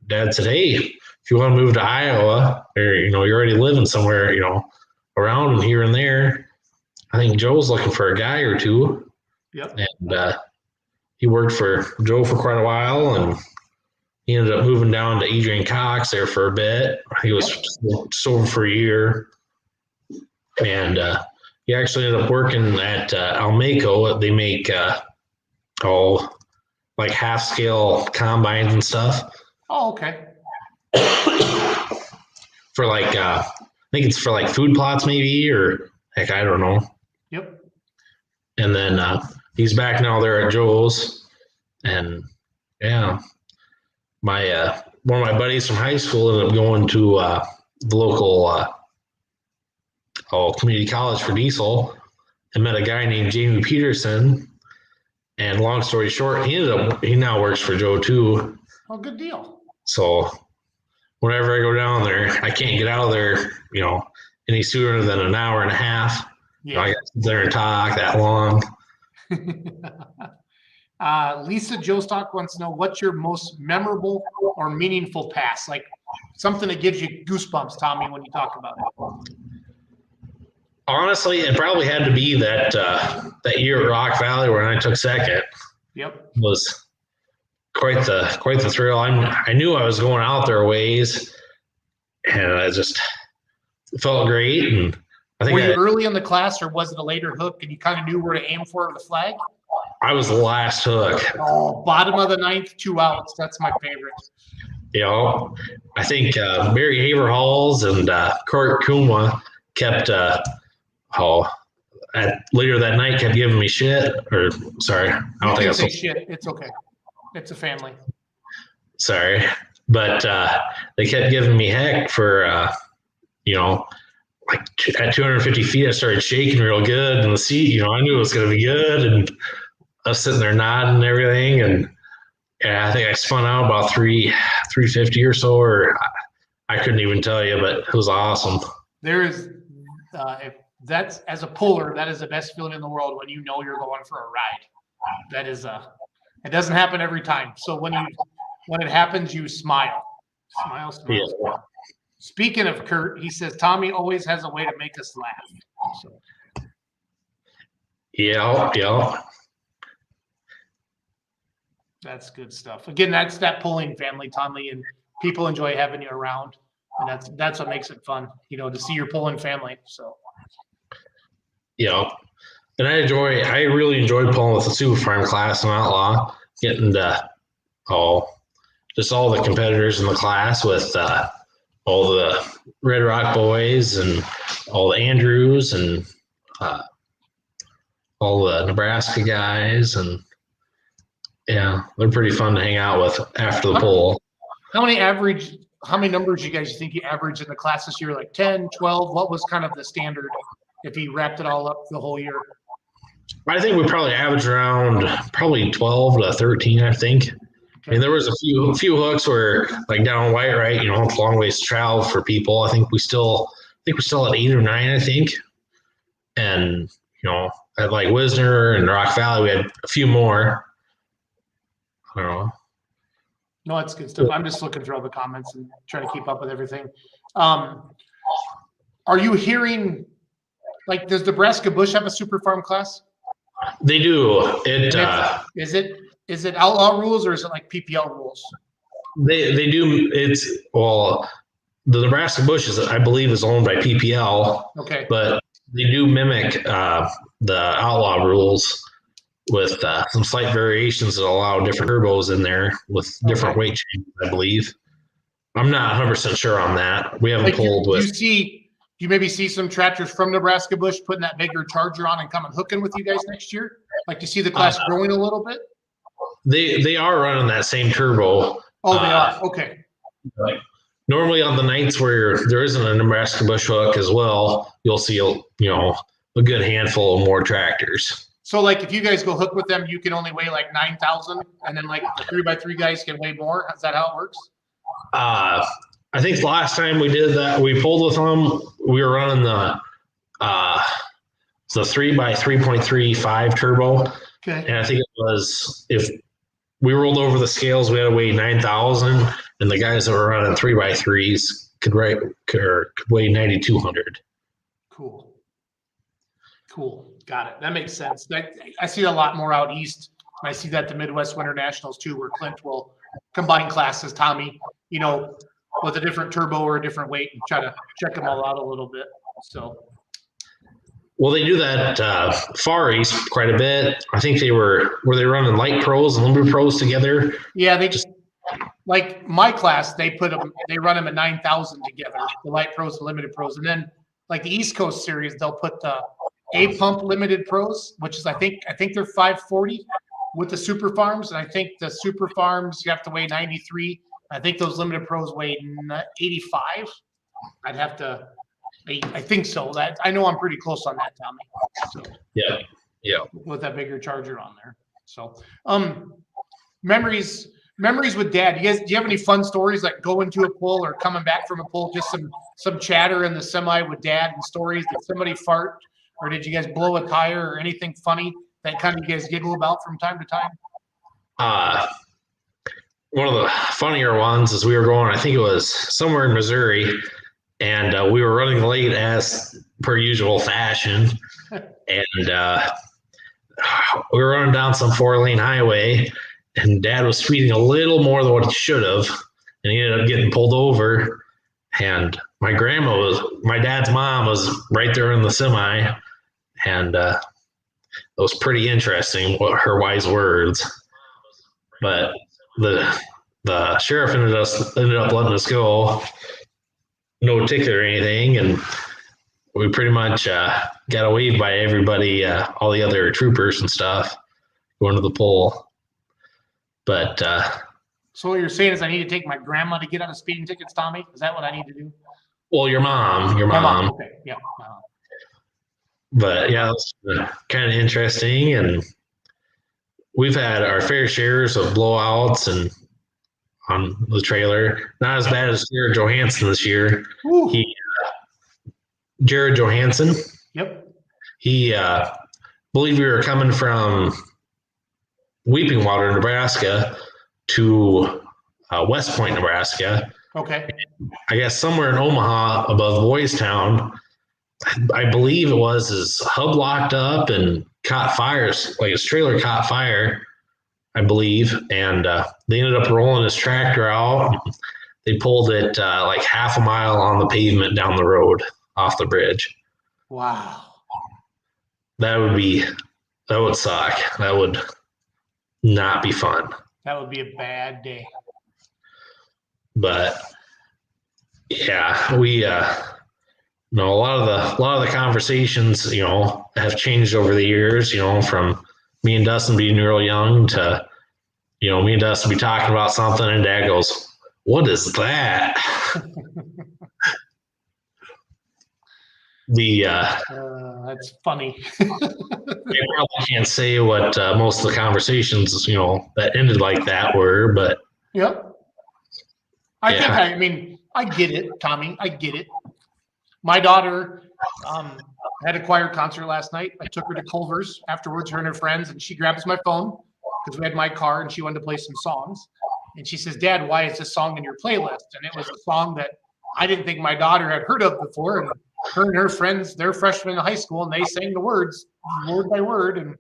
Dad said, hey, if you want to move to Iowa, or, you're already living somewhere, around and here and there, I think Joe's looking for a guy or two. Yep. And he worked for Joe for quite a while, and he ended up moving down to Adrian Cox there for a bit. He was sober for a year. And he actually ended up working at Almaco. They make like half scale combines and stuff Oh, okay. for like I think it's for like food plots maybe, or heck, I don't know. Yep. And then he's back now there at Joe's, and yeah, my one of my buddies from high school ended up going to the local community college for diesel and met a guy named Jamie Peterson. And long story short, he now works for Joe too. Oh, good deal. So whenever I go down there, I can't get out of there, any sooner than an hour and a half. Yeah. I got to sit there and talk that long. Lisa Jostock wants to know, what's your most memorable or meaningful pass? Like something that gives you goosebumps, Tommy, when you talk about it. Honestly, it probably had to be that year at Rock Valley where I took second. Yep. It was quite the thrill. I knew I was going out there a ways, and I just felt great. And I think were you early in the class, or was it a later hook, and you kind of knew where to aim for the flag? I was the last hook. Oh, bottom of the ninth, 2 outs. That's my favorite. I think Barry Haver-Halls and Kurt Kuma kept later that night kept giving me shit. Or sorry, I don't think I say shit. It's okay. It's a family. Sorry, but they kept giving me heck for like at 250 feet, I started shaking real good in the seat. I knew it was going to be good, and I was sitting there nodding and everything, and I think I spun out about 350 or so, or I couldn't even tell you, but it was awesome. There is, if that's, as a puller, that is the best feeling in the world when you know you're going for a ride. That is it doesn't happen every time. So when it happens, you smile. Smile. Yeah. Speaking of Kurt, he says Tommy always has a way to make us laugh. So. Yeah. That's good stuff. Again, that's that pulling family, Tommy, and people enjoy having you around, and that's what makes it fun, to see your pulling family. So. And I really enjoyed pulling with the Super Farm class in Outlaw, getting to just all the competitors in the class with all the Red Rock boys and all the Andrews and all the Nebraska guys, and yeah, they're pretty fun to hang out with after the pull. How many numbers you guys think you averaged in the class this year? Like 10, 12? What was kind of the standard if you wrapped it all up the whole year? I think we probably averaged around 12 to 13, I think. Okay. I mean, there was a few hooks where, like down White, right? It's a long ways to travel for people. I think we still at 8 or 9, I think. And at like Wisner and Rock Valley, we had a few more. I don't know. No, that's good stuff. I'm just looking through all the comments and trying to keep up with everything. Are you hearing, like, does Nebraska Bush have a Super Farm class? They do. Is it outlaw rules, or is it like PPL rules? They do. The Nebraska Bush I believe is owned by PPL. Okay. But they do mimic the outlaw rules with some slight variations that allow different turbos in there with different weight changes, I believe. I'm not 100% sure on that. We haven't pulled with. You maybe see some tractors from Nebraska Bush putting that bigger Charger on and coming hooking with you guys next year? Like to see the class growing a little bit? They are running that same turbo. Oh, they are. Okay. Normally on the nights where there isn't a Nebraska Bush hook as well, you'll see a good handful of more tractors. So like if you guys go hook with them, you can only weigh like 9,000, and then like the 3x3 guys can weigh more. Is that how it works? I think the last time we did that, we pulled with them, we were running the 3x3.35 turbo. Okay. And I think it was, if we rolled over the scales, we had to weigh 9,000, and the guys that were running 3x3s could weigh 9,200. Cool. Got it. That makes sense. I see a lot more out east. I see that the Midwest Winter Nationals too, where Clint will combine classes, Tommy, with a different turbo or a different weight, and try to check them all out a little bit. So Well, they do that Far East quite a bit. I think were they running light pros and limited pros together? Yeah, like my class, they run them at 9,000 together, the light pros and limited pros, and then like the East Coast series, they'll put the A pump limited pros, which is I think they're 540 with the super farms, and I think the super farms you have to weigh 93. I think those limited pros weigh 85. I'd have to. I think so. That I know I'm pretty close on that, Tommy. So, yeah. With that bigger charger on there. So, memories with Dad. Do you have any fun stories like going to a pull or coming back from a pull? Just some chatter in the semi with Dad and stories. Did somebody fart, or did you guys blow a tire, or anything funny that kind of you guys giggle about from time to time? One of the funnier ones is we were going. I think it was somewhere in Missouri. And we were running late as per usual fashion. And we were running down some 4-lane highway, and Dad was speeding a little more than what he should have. And he ended up getting pulled over. And my dad's mom was right there in the semi. And it was pretty interesting what her wise words. But the sheriff ended up letting us go. No ticket or anything, and we pretty much got waved by everybody, all the other troopers and stuff going to the poll. But so what you're saying is I need to take my grandma to get out of speeding tickets, Tommy? Is that what I need to do? Well, your mom. Okay, yeah. But yeah, it's kind of interesting, and we've had our fair shares of blowouts and on the trailer. Not as bad as Jared Johansson this year. Jared Johansson. Yep. He believed we were coming from Weeping Water, Nebraska to West Point, Nebraska. Okay. I guess somewhere in Omaha above Boys Town. I believe it was his hub locked up and caught fires, like his trailer caught fire. I believe, and they ended up rolling his tractor out. They pulled it like half a mile on the pavement down the road off the bridge. Wow. That would suck. That would not be fun. That would be a bad day. But yeah, we a lot of the conversations, have changed over the years, from me and Dustin being real young to, me and Dustin be talking about something and Dad goes, "What is that?" That's funny. I probably can't say what most of the conversations, that ended like that were, but. Yep. I get it, Tommy. I get it. My daughter had a choir concert last night. I took her to Culver's afterwards, her and her friends, and she grabs my phone because we had my car and she wanted to play some songs. And she says, "Dad, why is this song in your playlist?" And it was a song that I didn't think my daughter had heard of before. And her and her friends, they're freshmen in high school, and they sang the words word by word. And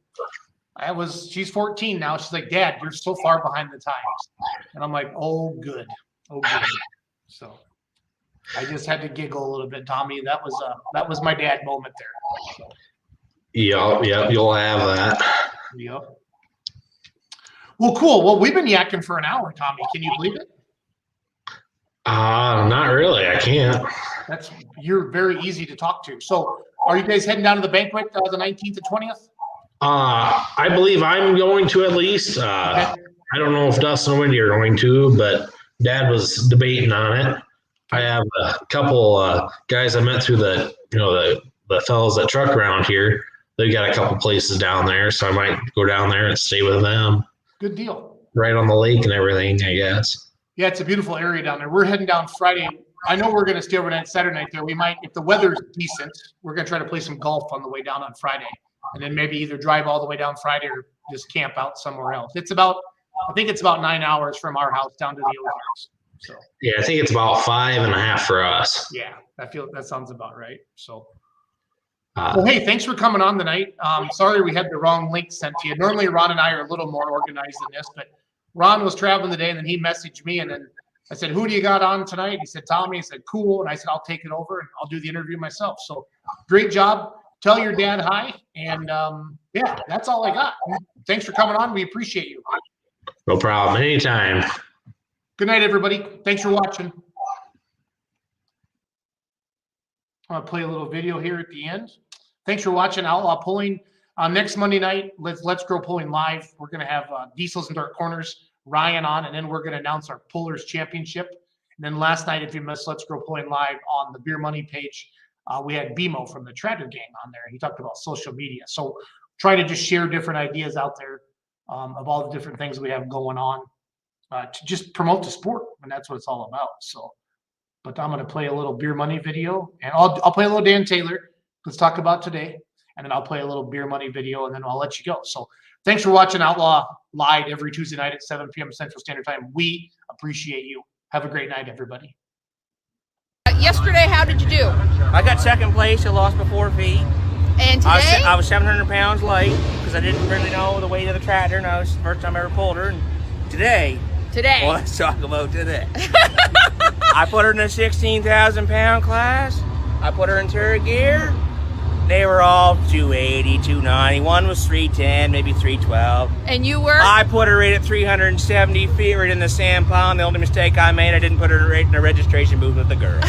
she's 14 now. She's like, "Dad, you're so far behind the times." And I'm like, "Oh, good. Oh, good." So I just had to giggle a little bit, Tommy. That was my dad moment there. So. Yeah, you'll have that. Yep. Well, cool. Well, we've been yakking for an hour, Tommy. Can you believe it? Not really. I can't. You're very easy to talk to. So, are you guys heading down to the banquet the 19th and 20th? I believe I'm going to at least. Okay. I don't know if Dustin and Wendy are going to, but Dad was debating on it. I have a couple guys I met through the fellows that truck around here. They've got a couple places down there, so I might go down there and stay with them. Good deal. Right on the lake and everything, I guess. Yeah, it's a beautiful area down there. We're heading down Friday. I know we're going to stay overnight Saturday night there. We might, if the weather's decent, we're going to try to play some golf on the way down on Friday. And then maybe either drive all the way down Friday or just camp out somewhere else. I think it's about 9 hours from our house down to the Ozarks. So yeah, I think it's about 5.5 for us. Yeah, that sounds about right. So well, hey, thanks for coming on tonight. Sorry we had the wrong link sent to you. Normally Ron and I are a little more organized than this, but Ron was traveling today and then he messaged me and then I said, "Who do you got on tonight?" He said, "Tommy." I said, "Cool." And I said, "I'll take it over and I'll do the interview myself." So great job. tell your dad hi. And yeah, that's all I got. Thanks for coming on. We appreciate you. No problem. Anytime. Good night, everybody. Thanks for watching. I'll play a little video here at the end. Thanks for watching Outlaw Pulling. Next Monday night, Let's Grow Pulling Live. We're going to have Diesels and Dark Corners, Ryan on, and then we're going to announce our Pullers Championship. And then last night, if you missed Let's Grow Pulling Live on the Beer Money page, we had BMO from the Trader Gang on there. He talked about social media. So try to just share different ideas out there of all the different things we have going on to just promote the sport. And that's what it's all about. So, but I'm going to play a little Beer Money video, and I'll play a little Dan Taylor. Let's talk about today. And then I'll play a little Beer Money video, and then I'll let you go. So thanks for watching Outlaw Live every Tuesday night at 7 p.m. Central Standard Time. We appreciate you. Have a great night, everybody. Yesterday, how did you do? I got second place. I lost by 4 feet. And today? I was 700 pounds light because I didn't really know the weight of the tractor, and it was the first time I ever pulled her. And today, well, let's talk about today. I put her in a 16,000 pound class. I put her in turret gear. They were all 280, 290. One was 310, maybe 312. And you were? I put her in at 370 feet, right in the sand pile. And the only mistake I made, I didn't put her right in the registration booth with the girl.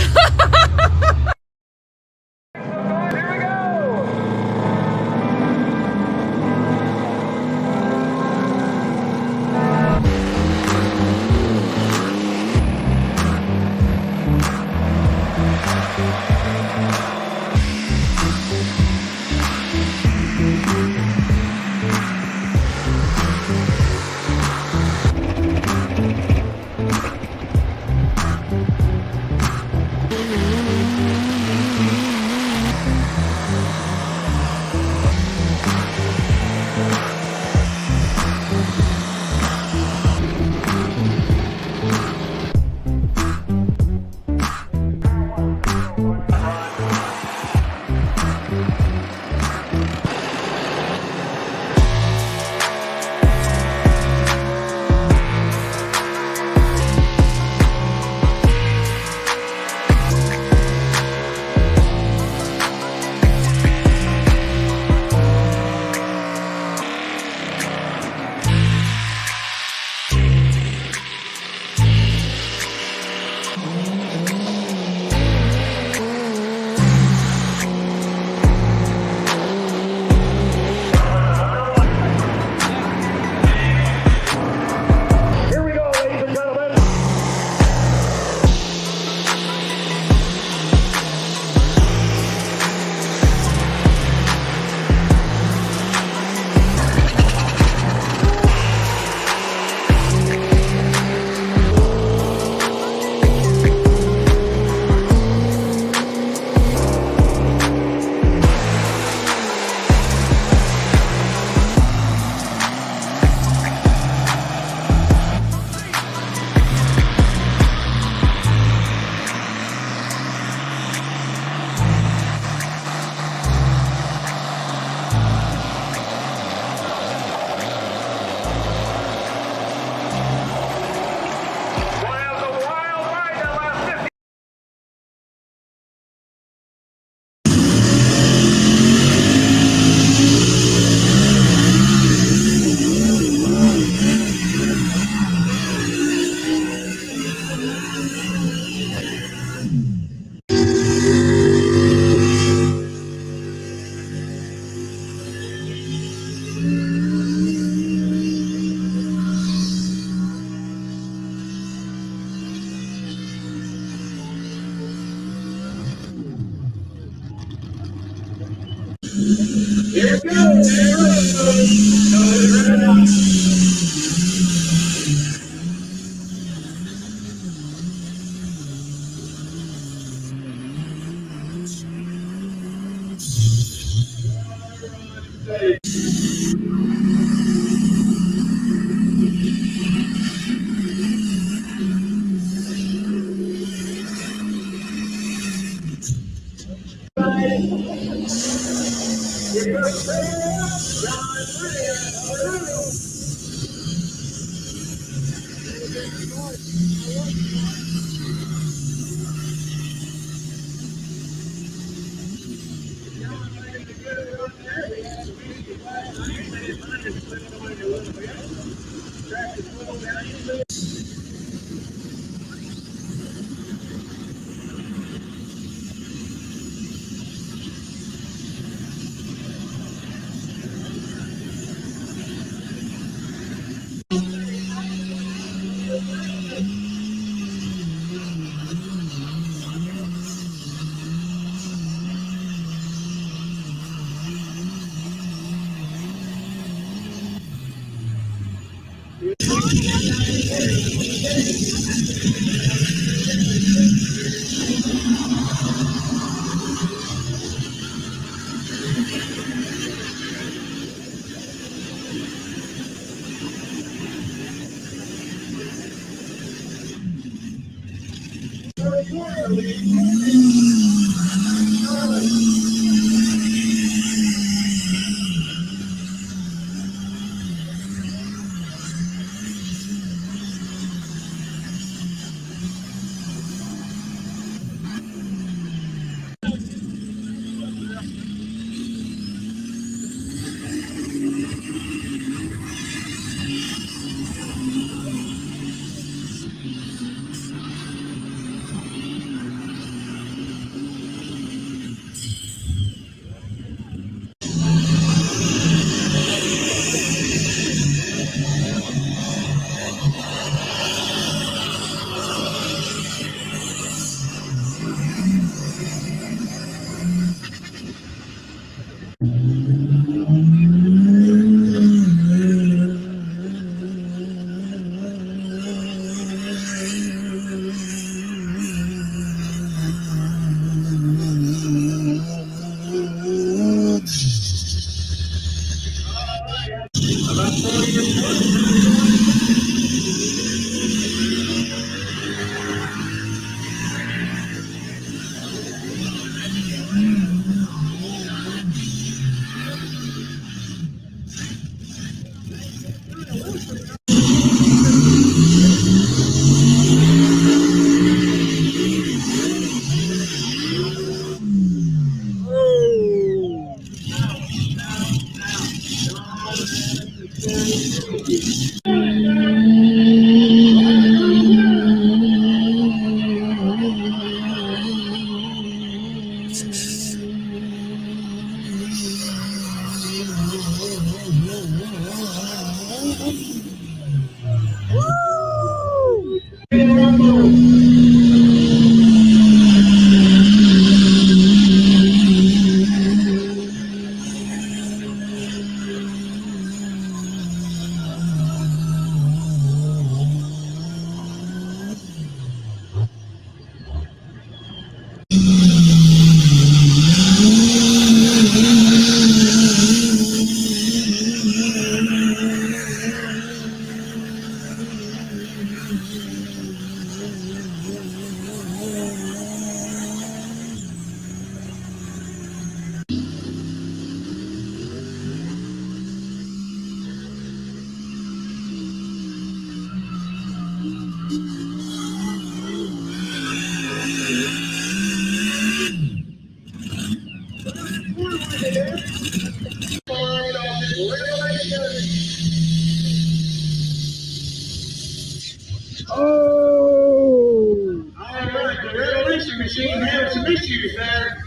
Oh! All right, the revolution machine has some issues there.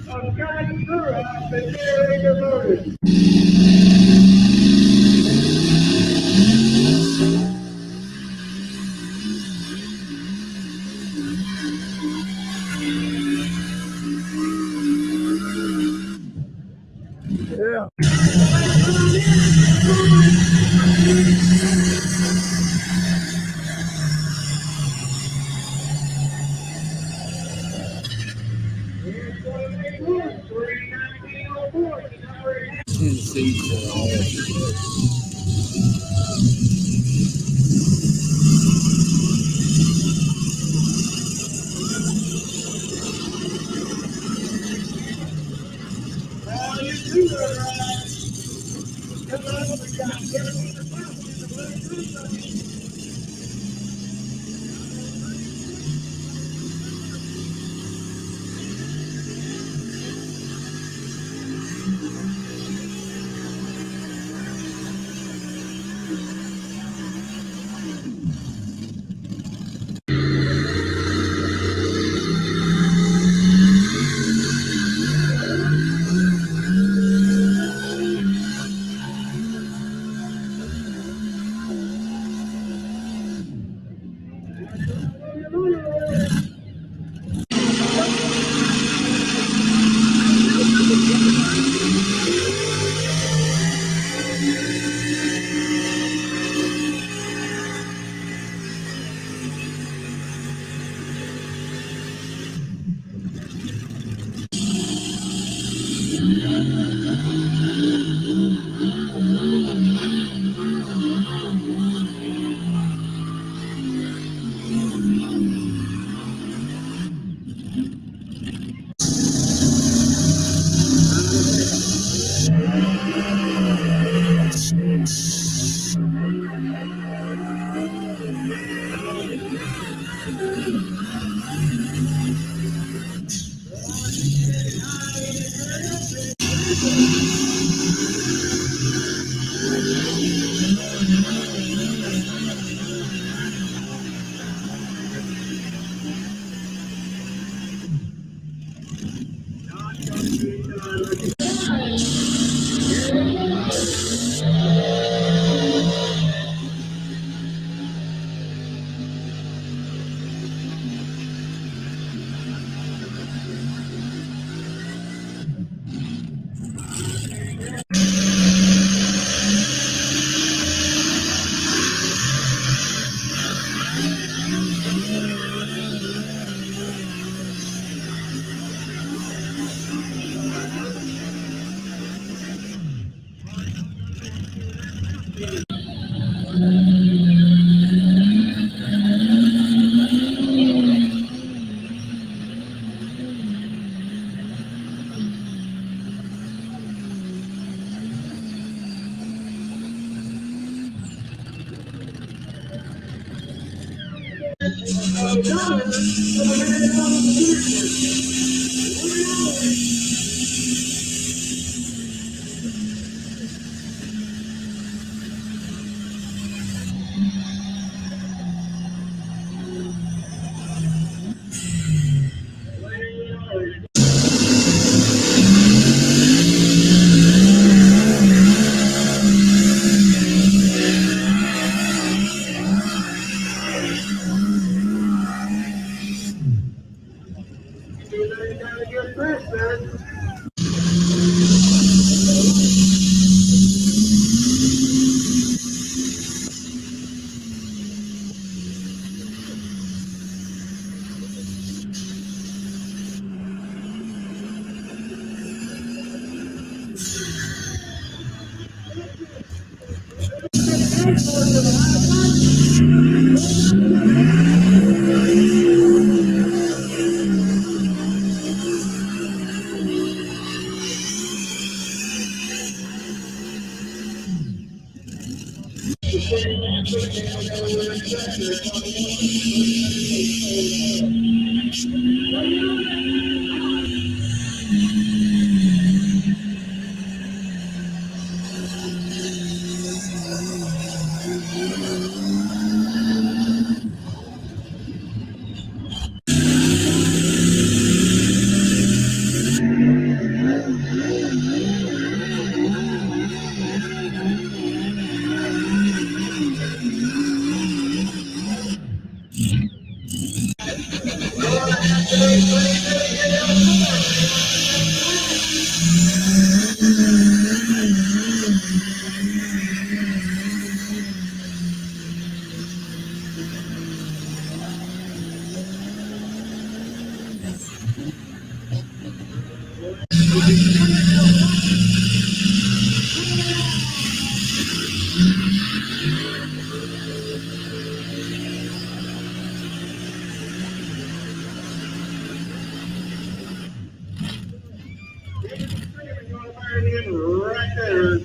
of Katsura, the dearly devoted. Right there.